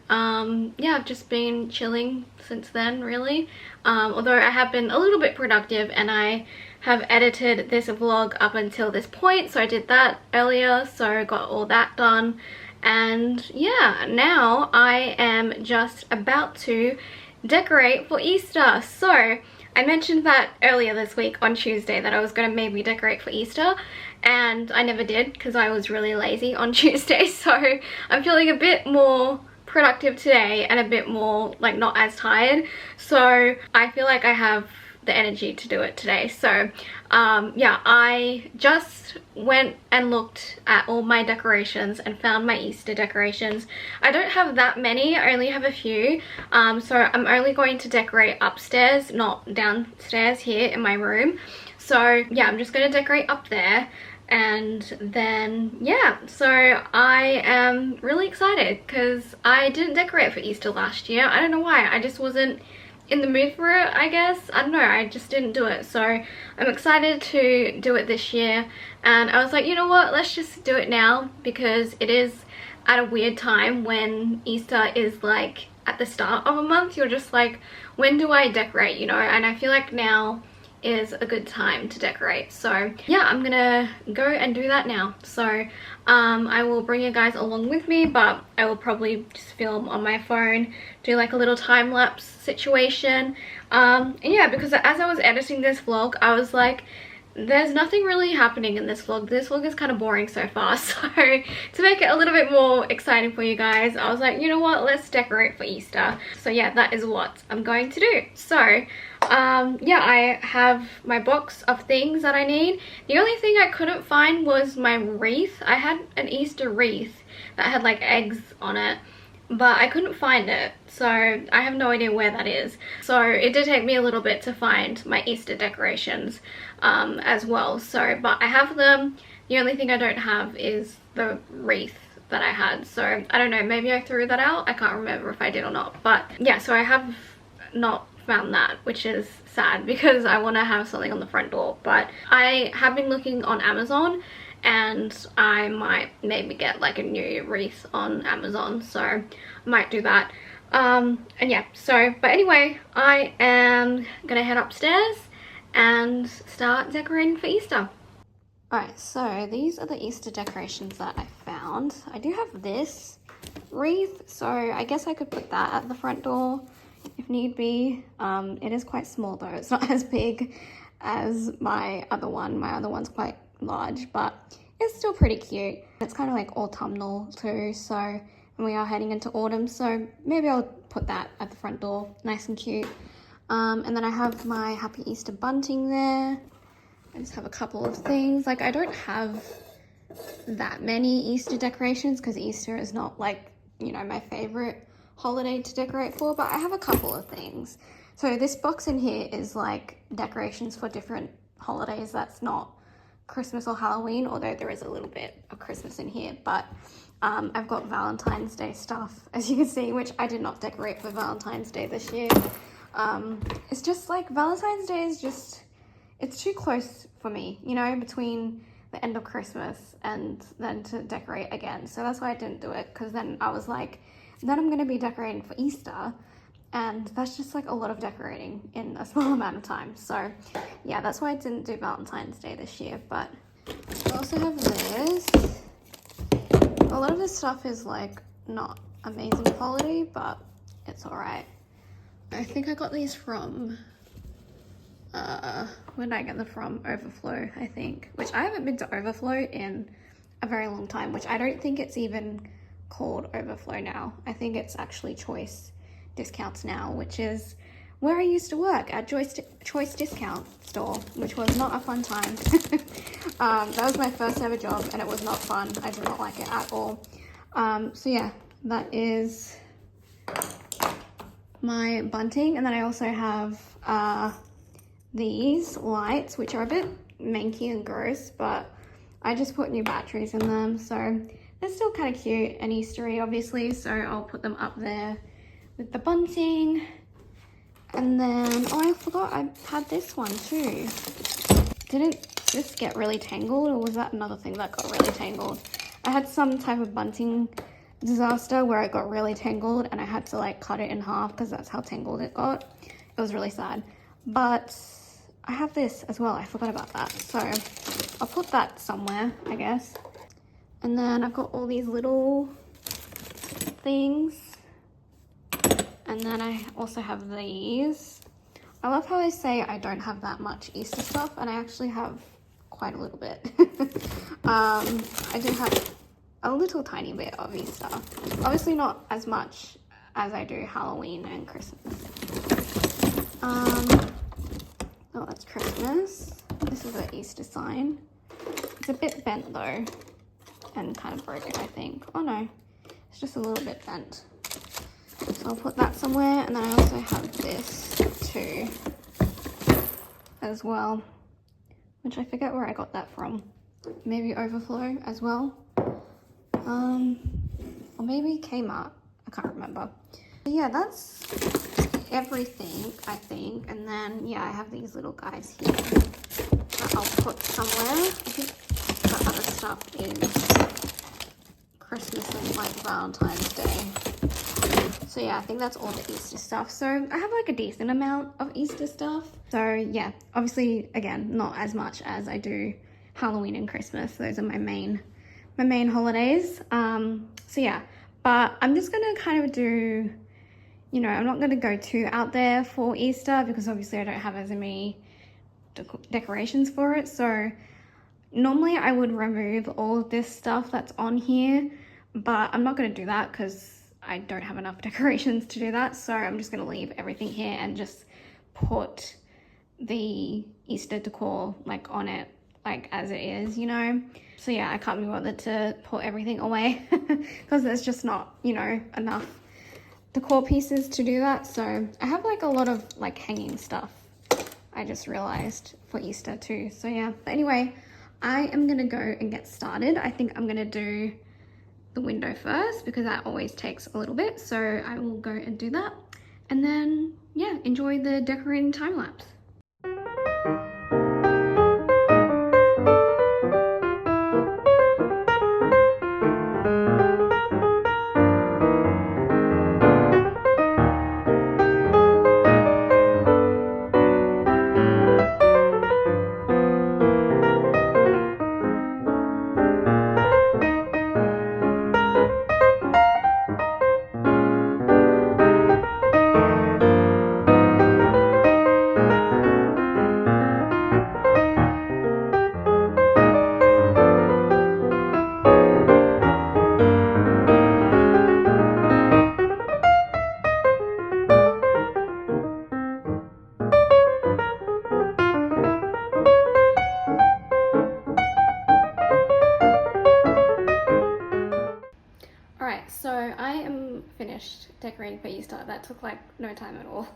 yeah, I've just been chilling since then, really. Although I have been a little bit productive, and I have edited this vlog up until this point, so I did that earlier, so got all that done. And yeah, now I am just about to decorate for Easter. So I mentioned that earlier this week on Tuesday that I was going to maybe decorate for Easter, and I never did because I was really lazy on Tuesday. So I'm feeling a bit more productive today and a bit more like not as tired, so I feel like I have the energy to do it today. So yeah, I just went and looked at all my decorations and found my Easter decorations. I don't have that many, I only have a few, so I'm only going to decorate upstairs, not downstairs here in my room. So yeah, I'm just going to decorate up there, and then yeah, so I am really excited because I didn't decorate for Easter last year. I don't know why, I just wasn't in the mood for it, I guess. I don't know, I just didn't do it. So I'm excited to do it this year, and I was like, you know what, let's just do it now, because it is at a weird time when Easter is like at the start of a month. You're just like, when do I decorate, you know? And I feel like now is a good time to decorate. So yeah, I'm gonna go and do that now. So I will bring you guys along with me, but I will probably just film on my phone, do like a little time-lapse situation. And yeah, because as I was editing this vlog, I was like, there's nothing really happening in this vlog. This vlog is kind of boring so far. So to make it a little bit more exciting for you guys, I was like, you know what, let's decorate for Easter. So yeah, that is what I'm going to do. So yeah, I have my box of things that I need. The only thing I couldn't find was my wreath. I had an Easter wreath that had like eggs on it, but I couldn't find it, so I have no idea where that is. So it did take me a little bit to find my Easter decorations as well. So, but I have them. The only thing I don't have is the wreath that I had. So I don't know, maybe I threw that out. I can't remember if I did or not. But yeah, so I have not found that, which is sad because I want to have something on the front door. But I have been looking on Amazon, and I might maybe get like a new wreath on Amazon, so I might do that. And yeah, so but anyway, I am gonna head upstairs and start decorating for Easter. Alright, so these are the Easter decorations that I found. I do have this wreath, so I guess I could put that at the front door if need be. It is quite small though, it's not as big as my other one. My other one's quite large, but it's still pretty cute. It's kind of like autumnal too, so, and we are heading into autumn, so maybe I'll put that at the front door, nice and cute. And then I have my Happy Easter bunting there. I just have a couple of things. Like, I don't have that many Easter decorations because Easter is not like, you know, my favorite holiday to decorate for, but I have a couple of things. So this box in here is like decorations for different holidays that's not Christmas or Halloween, although there is a little bit of Christmas in here, but I've got Valentine's Day stuff, as you can see, which I did not decorate for Valentine's Day this year. It's just like Valentine's Day is just, it's too close for me, you know, between the end of Christmas and then to decorate again. So that's why I didn't do it, because then I was like, then I'm going to be decorating for Easter, and that's just like a lot of decorating in a small amount of time. So yeah, that's why I didn't do Valentine's Day this year. But I also have this. A lot of this stuff is like not amazing quality, but it's all right. I think I got these from, where did I get them from? Overflow, I think, which I haven't been to Overflow in a very long time, which I don't think it's even called Overflow now. I think it's actually Choice Discounts now, which is where I used to work, at Choice Discount Store, which was not a fun time. That was my first ever job and it was not fun. I did not like it at all. So yeah, that is my bunting. And then I also have these lights, which are a bit manky and gross, but I just put new batteries in them, so they're still kind of cute and Eastery, obviously, so I'll put them up there with the bunting. And then, oh, I forgot I had this one too. Didn't this get really tangled, or was that another thing that got really tangled? I had some type of bunting disaster where it got really tangled and I had to like cut it in half because that's how tangled it got. It was really sad. But I have this as well. I forgot about that. So I'll put that somewhere, I guess. And then I've got all these little things. And then I also have these. I love how I say I don't have that much Easter stuff, and I actually have quite a little bit. I do have a little tiny bit of Easter. Obviously not as much as I do Halloween and Christmas. Oh, that's Christmas. This is an Easter sign. It's a bit bent though, and kind of broken, I think. Oh no, it's just a little bit bent. So I'll put that somewhere, and then I also have this too as well, which I forget where I got that from. Maybe Overflow as well, or maybe Kmart, I can't remember. But yeah, that's everything, I think. And then yeah, I have these little guys here that I'll put somewhere. I think the other stuff is Christmas and like Valentine's Day. So yeah, I think that's all the Easter stuff. So I have like a decent amount of Easter stuff. So yeah, obviously again, not as much as I do Halloween and Christmas. Those are my main holidays. So yeah, but I'm just gonna kind of do, you know, I'm not gonna go too out there for Easter because obviously I don't have as many decorations for it. So normally I would remove all of this stuff that's on here, but I'm not gonna do that because I don't have enough decorations to do that. So I'm just gonna leave everything here and just put the Easter decor like on it, like as it is, you know. So yeah, I can't be bothered to put everything away because there's just not, you know, enough decor pieces to do that. So I have like a lot of like hanging stuff, I just realized, for Easter too. So yeah, but anyway, I am gonna go and get started. I think I'm gonna do the window first because that always takes a little bit. So I will go and do that. And then yeah, enjoy the decorating time lapse. I am finished decorating for Easter. That took like no time at all.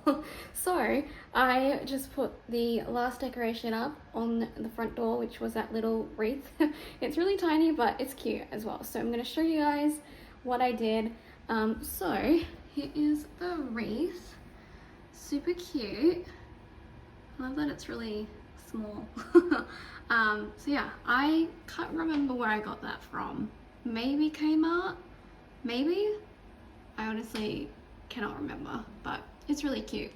So I just put the last decoration up on the front door, which was that little wreath. It's really tiny, but it's cute as well. So I'm going to show you guys what I did. So here is the wreath. Super cute. I love that it's really small. So yeah, I can't remember where I got that from. Maybe Kmart? Maybe? I honestly cannot remember, but it's really cute.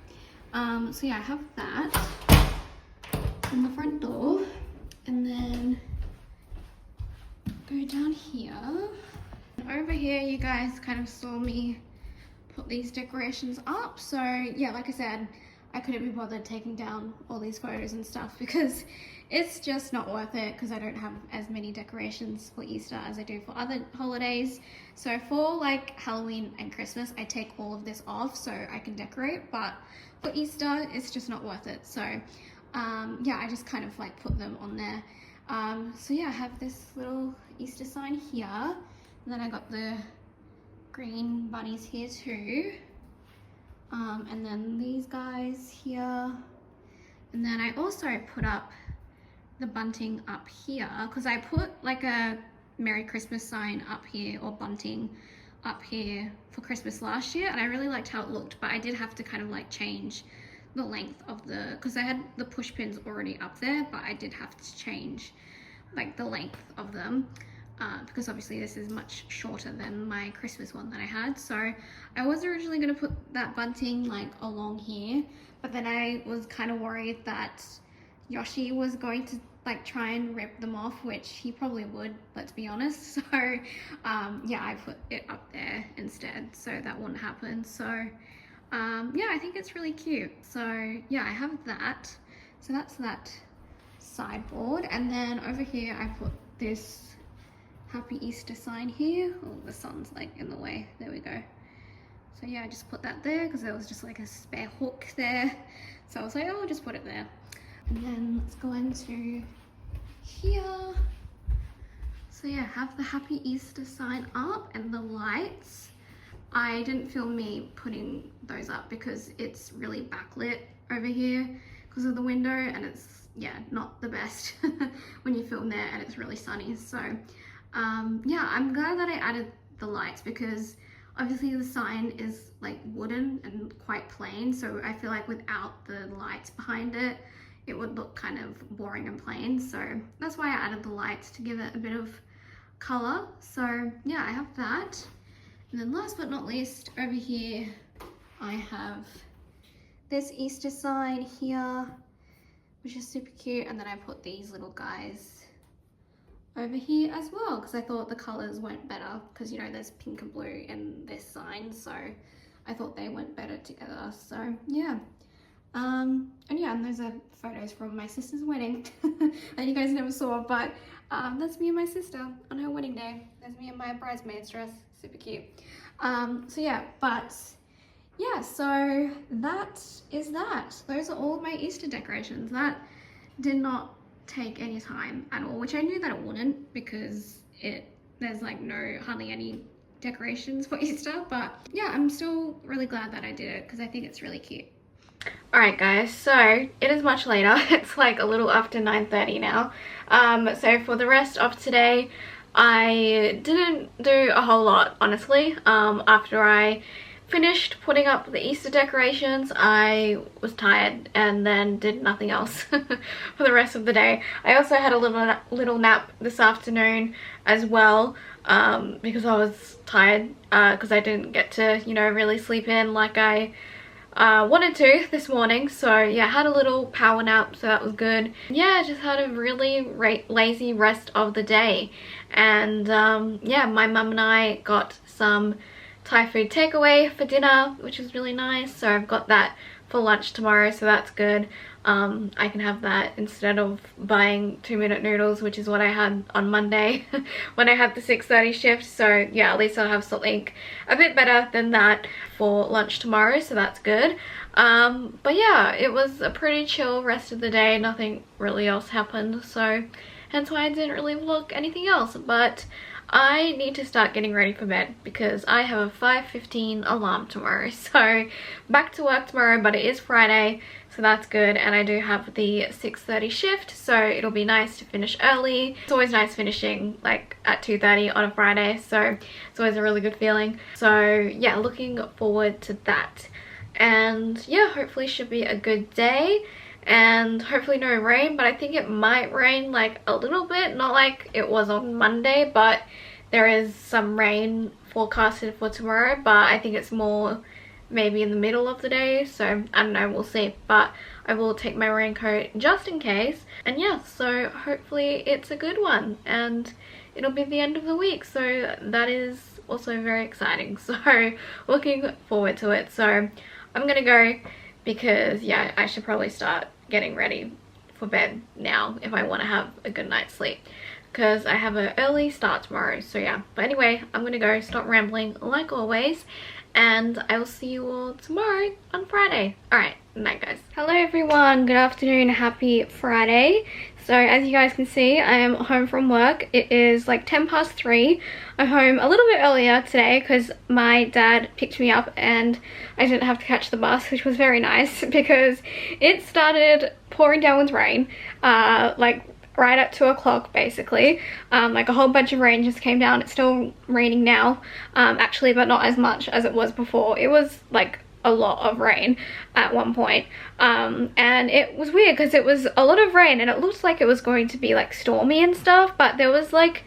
So yeah, I have that on the front door, and then go down here. Over here, you guys kind of saw me put these decorations up. So yeah, like I said, I couldn't be bothered taking down all these photos and stuff because it's just not worth it, because I don't have as many decorations for Easter as I do for other holidays. So for like Halloween and Christmas, I take all of this off so I can decorate, but for Easter, it's just not worth it. So yeah, I just kind of like put them on there. So yeah, I have this little Easter sign here, and then I got the green bunnies here too. And then these guys here, and then I also put up the bunting up here because I put like a Merry Christmas sign up here, or bunting up here for Christmas last year, and I really liked how it looked, but I did have to kind of like change the length of the, because I had the push pins already up there, but I did have to change like the length of them. Because obviously this is much shorter than my Christmas one that I had. So I was originally going to put that bunting like along here, but then I was kind of worried that Yoshi was going to like try and rip them off, which he probably would, let's be honest. So yeah, I put it up there instead so that wouldn't happen. So yeah, I think it's really cute. So yeah, I have that. So that's that sideboard, and then over here I put this Happy Easter sign here. Oh, the sun's like in the way. There we go. So yeah, I just put that there because there was just like a spare hook there. So I was like, oh, I'll just put it there. And then let's go into here. So yeah, have the Happy Easter sign up and the lights. I didn't film me putting those up because it's really backlit over here because of the window, and it's, yeah, not the best when you film there and it's really sunny. So yeah, I'm glad that I added the lights because obviously the sign is like wooden and quite plain, so I feel like without the lights behind it, it would look kind of boring and plain. So that's why I added the lights, to give it a bit of color. So yeah, I have that. And then last but not least, over here I have this Easter sign here, which is super cute, and then I put these little guys over here as well because I thought the colors went better, because you know there's pink and blue in this sign, so I thought they went better together. So yeah, and yeah, and those are photos from my sister's wedding that you guys never saw, but that's me and my sister on her wedding day. There's me in my bridesmaid's dress, super cute. So yeah, but yeah, so that is that. Those are all of my Easter decorations. That did not take any time at all, which I knew that it wouldn't because there's like hardly any decorations for Easter, but yeah, I'm still really glad that I did it because I think it's really cute. Alright guys, so it is much later. It's like a little after 9:30 now. So for the rest of today, I didn't do a whole lot, honestly. After I finished putting up the Easter decorations, I was tired and then did nothing else for the rest of the day. I also had a little nap this afternoon as well, because I was tired, because I didn't get to, you know, really sleep in like I wanted to this morning. So yeah, I had a little power nap, so that was good. Yeah, I just had a really lazy rest of the day, and yeah, my mum and I got some Thai food takeaway for dinner, which is really nice. So I've got that for lunch tomorrow, so that's good. I can have that instead of buying 2-minute noodles, which is what I had on Monday when I had the 6:30 shift. So yeah, at least I'll have something a bit better than that for lunch tomorrow, so that's good. But yeah, it was a pretty chill rest of the day. Nothing really else happened, so hence why I didn't really vlog anything else. But I need to start getting ready for bed because I have a 5:15 alarm tomorrow. So back to work tomorrow, but it is Friday, so that's good. And I do have the 6:30 shift, so it'll be nice to finish early. It's always nice finishing like at 2:30 on a Friday, so it's always a really good feeling. So yeah, looking forward to that. And yeah, hopefully should be a good day. And hopefully no rain, but I think it might rain like a little bit, not like it was on Monday, but there is some rain forecasted for tomorrow, but I think it's more maybe in the middle of the day, so I don't know, we'll see. But I will take my raincoat just in case. And yeah, so hopefully it's a good one and it'll be the end of the week, so that is also very exciting. So looking forward to it. So I'm gonna go because yeah, I should probably start getting ready for bed now if I want to have a good night's sleep, because I have an early start tomorrow. So yeah, but anyway, I'm gonna go, stop rambling like always, and I will see you all tomorrow on Friday. All right, night guys. Hello everyone, good afternoon, happy Friday. So as you guys can see, I am home from work. It is like 3:10. I'm home a little bit earlier today because my dad picked me up and I didn't have to catch the bus, which was very nice because it started pouring down with rain like right at 2 o'clock basically. Like a whole bunch of rain just came down. It's still raining now actually, but not as much as it was before. It was like a lot of rain at one point, and it was weird because it was a lot of rain and it looked like it was going to be like stormy and stuff, but there was like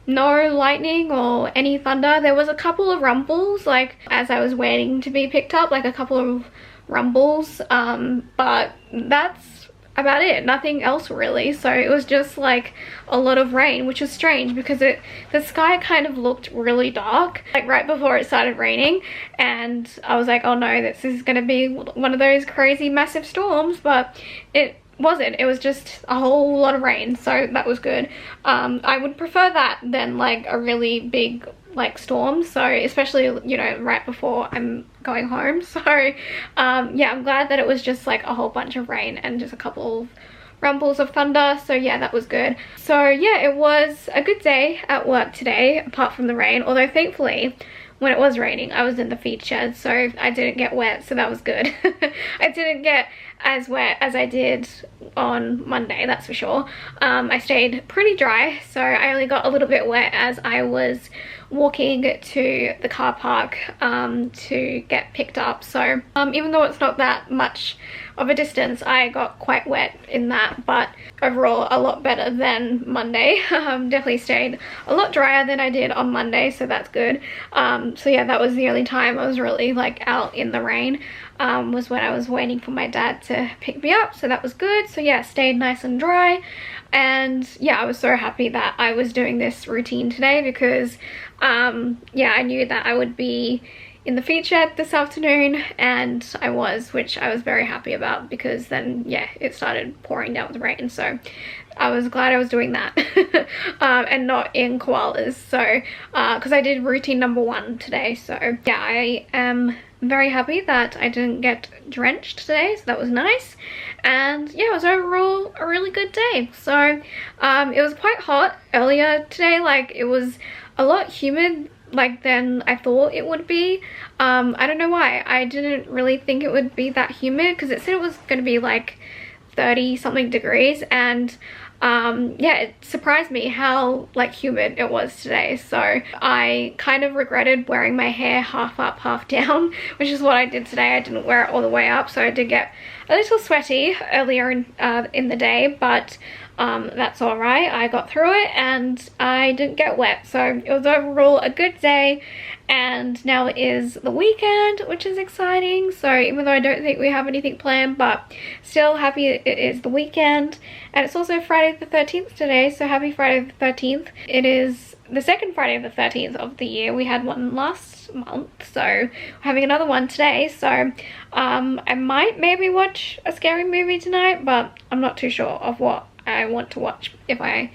no lightning or any thunder. There was a couple of rumbles like as I was waiting to be picked up, like a couple of rumbles, but that's about it, nothing else really. So it was just like a lot of rain, which was strange because the sky kind of looked really dark like right before it started raining, and I was like, oh no, this is gonna be one of those crazy massive storms, but it wasn't. It was just a whole lot of rain, so that was good. I would prefer that than like a really big like storm, so especially, you know, right before I'm going home. So yeah, I'm glad that it was just like a whole bunch of rain and just a couple of rumbles of thunder. So yeah, that was good. So yeah, it was a good day at work today apart from the rain, although thankfully when it was raining I was in the feed shed, so I didn't get wet, so that was good. I didn't get as wet as I did on Monday, that's for sure. I stayed pretty dry, so I only got a little bit wet as I was walking to the car park to get picked up. So even though it's not that much of a distance, I got quite wet in that, but overall a lot better than Monday. Definitely stayed a lot drier than I did on Monday, so that's good. So yeah, that was the only time I was really like out in the rain, was when I was waiting for my dad to pick me up, so that was good. So yeah, stayed nice and dry. And yeah, I was so happy that I was doing this routine today because yeah, I knew that I would be in the feed shed this afternoon, and I was, which I was very happy about because then yeah, it started pouring down with rain, so I was glad I was doing that. And not in koalas, so because I did routine number 1 today. So yeah, I am very happy that I didn't get drenched today, so that was nice. And yeah, it was overall a really good day. So it was quite hot earlier today, like it was a lot humid like than I thought it would be. I don't know why. I didn't really think it would be that humid because it said it was going to be like 30 something degrees, and yeah, it surprised me how like humid it was today. So I kind of regretted wearing my hair half up half down, which is what I did today. I didn't wear it all the way up, so I did get a little sweaty earlier in the day, but that's all right. I got through it and I didn't get wet, so it was overall a good day. And now it is the weekend, which is exciting. So even though I don't think we have anything planned, but still happy it is the weekend. And it's also Friday the 13th today, so happy Friday the 13th. It is the second Friday the 13th of the year. We had one last month, so we're having another one today. So I might maybe watch a scary movie tonight, but I'm not too sure of what I want to watch if I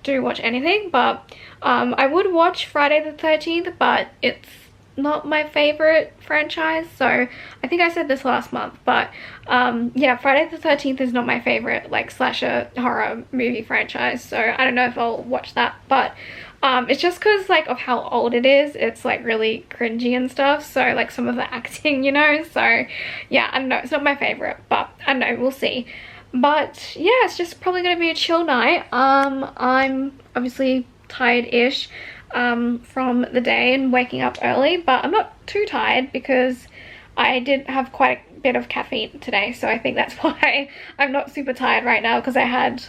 do watch anything. But I would watch Friday the 13th, but it's not my favorite franchise. So I think I said this last month, but yeah, Friday the 13th is not my favorite like slasher horror movie franchise, so I don't know if I'll watch that. But It's just because like of how old it is. It's like really cringy and stuff, so like some of the acting, you know. So yeah, I don't know, it's not my favorite, but I don't know, we'll see. But yeah, it's just probably gonna be a chill night. I'm obviously tired-ish from the day and waking up early, but I'm not too tired because I did have quite a bit of caffeine today, so I think that's why I'm not super tired right now, because I had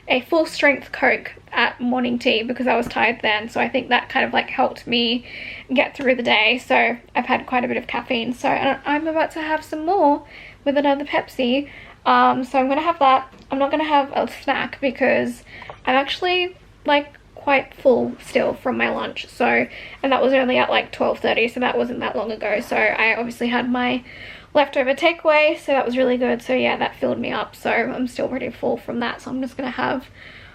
a full strength Coke at morning tea because I was tired then, so I think that kind of like helped me get through the day. So I've had quite a bit of caffeine, so I'm about to have some more with another Pepsi. So I'm gonna have that. I'm not gonna have a snack because I'm actually like quite full still from my lunch, so, and that was only at like 12:30, so that wasn't that long ago. So I obviously had my leftover takeaway, so that was really good. So yeah, that filled me up, so I'm still pretty full from that. So I'm just gonna have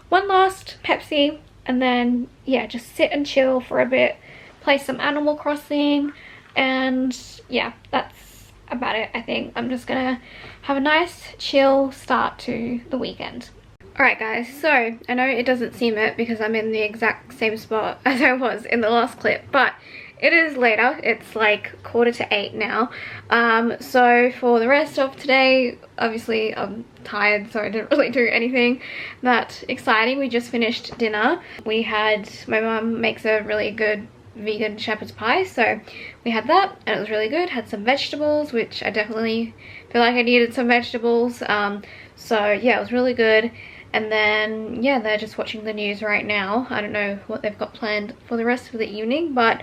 one last Pepsi and then yeah, just sit and chill for a bit, play some Animal Crossing, and yeah, that's about it. I think I'm just gonna have a nice chill start to the weekend. Alright guys, so I know it doesn't seem it because I'm in the exact same spot as I was in the last clip, but it is later. It's like 7:45 now. So for the rest of today, obviously I'm tired, so I didn't really do anything that exciting. We just finished dinner. We had, my mum makes a really good vegan shepherd's pie, so we had that and it was really good. Had some vegetables, which I definitely feel like I needed some vegetables. So yeah, it was really good. And then yeah, they're just watching the news right now. I don't know what they've got planned for the rest of the evening, but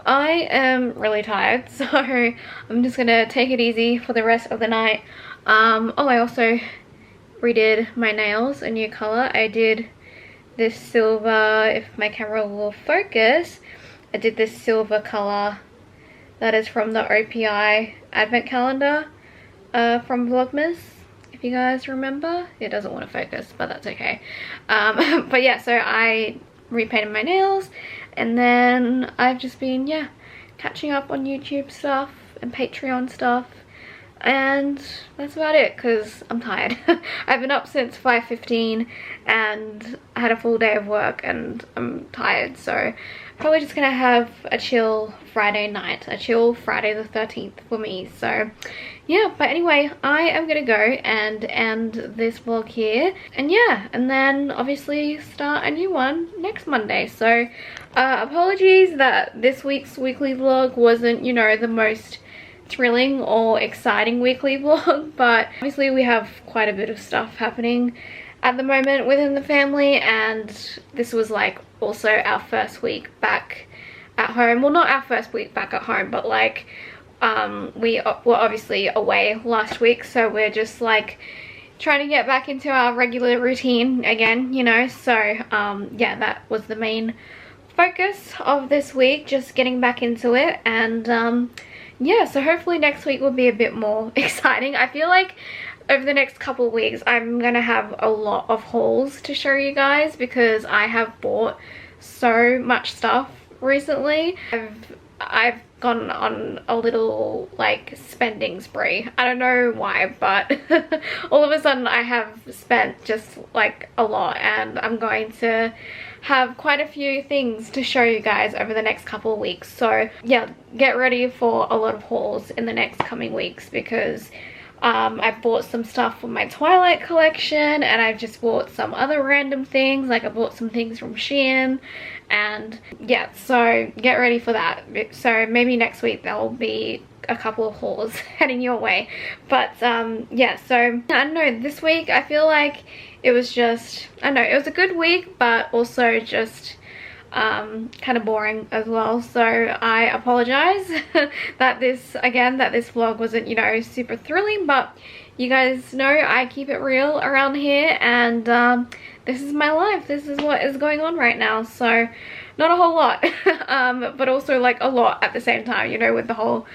I am really tired, so I'm just gonna take it easy for the rest of the night. Oh, I also redid my nails a new color. I did this silver, if my camera will focus, I did this silver color that is from the OPI advent calendar from Vlogmas, if you guys remember. It doesn't want to focus, but that's okay. But yeah, so I repainted my nails, and then I've just been, yeah, catching up on YouTube stuff and Patreon stuff, and that's about it because I'm tired. I've been up since 5:15 and I had a full day of work and I'm tired, so probably just gonna have a chill Friday night, a chill Friday the 13th for me. So yeah, but anyway, I am gonna go and end this vlog here, and yeah, and then obviously start a new one next Monday. So apologies that this week's weekly vlog wasn't, you know, the most thrilling or exciting weekly vlog, but obviously we have quite a bit of stuff happening at the moment within the family, and this was like also our first week back at home. Well, not our first week back at home, but like we were obviously away last week, so we're just like trying to get back into our regular routine again, you know. So yeah, that was the main focus of this week, just getting back into it. And yeah, so hopefully next week will be a bit more exciting. I feel like over the next couple of weeks I'm gonna have a lot of hauls to show you guys because I have bought so much stuff recently. I've gone on a little like spending spree. I don't know why, but all of a sudden I have spent just like a lot, and I'm going to have quite a few things to show you guys over the next couple of weeks. So yeah, get ready for a lot of hauls in the next coming weeks because I've bought some stuff for my Twilight collection, and I've just bought some other random things, like I bought some things from Shein, and yeah, so get ready for that. So maybe next week there'll be a couple of hauls heading your way. But yeah, so I don't know, this week I feel like it was just, I don't know, it was a good week, but also just kind of boring as well. So I apologize that this vlog wasn't, you know, super thrilling, but you guys know I keep it real around here, and this is my life. This is what is going on right now. So not a whole lot but also like a lot at the same time, you know, with the whole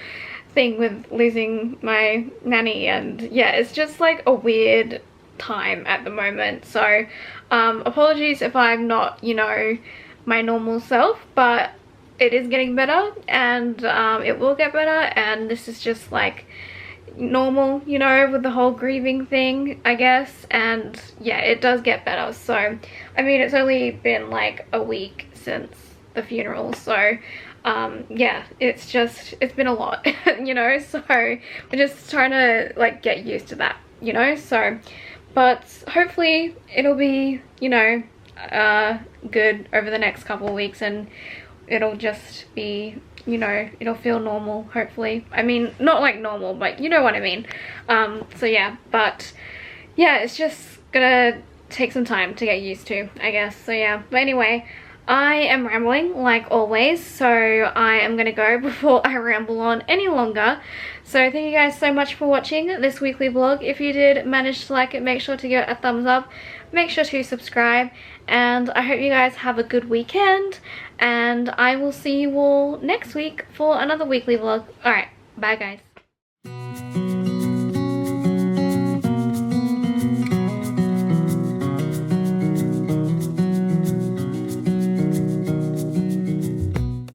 thing with losing my nanny, and yeah, it's just like a weird time at the moment. So apologies if I'm not, you know, my normal self, but it is getting better, and it will get better, and this is just like normal, you know, with the whole grieving thing, I guess. And yeah, it does get better. So I mean, it's only been like a week since the funeral. So yeah, it's been a lot, you know, so we're just trying to like get used to that, you know. So but hopefully it'll be, you know, good over the next couple of weeks, and it'll just be, you know, it'll feel normal, hopefully. I mean, not like normal, but you know what I mean. So yeah, but yeah, it's just gonna take some time to get used to, I guess. So yeah, but anyway, I am rambling like always, so I am gonna go before I ramble on any longer. So thank you guys so much for watching this weekly vlog. If you did manage to like it, make sure to give it a thumbs up, make sure to subscribe, and I hope you guys have a good weekend, and I will see you all next week for another weekly vlog. Alright, bye guys.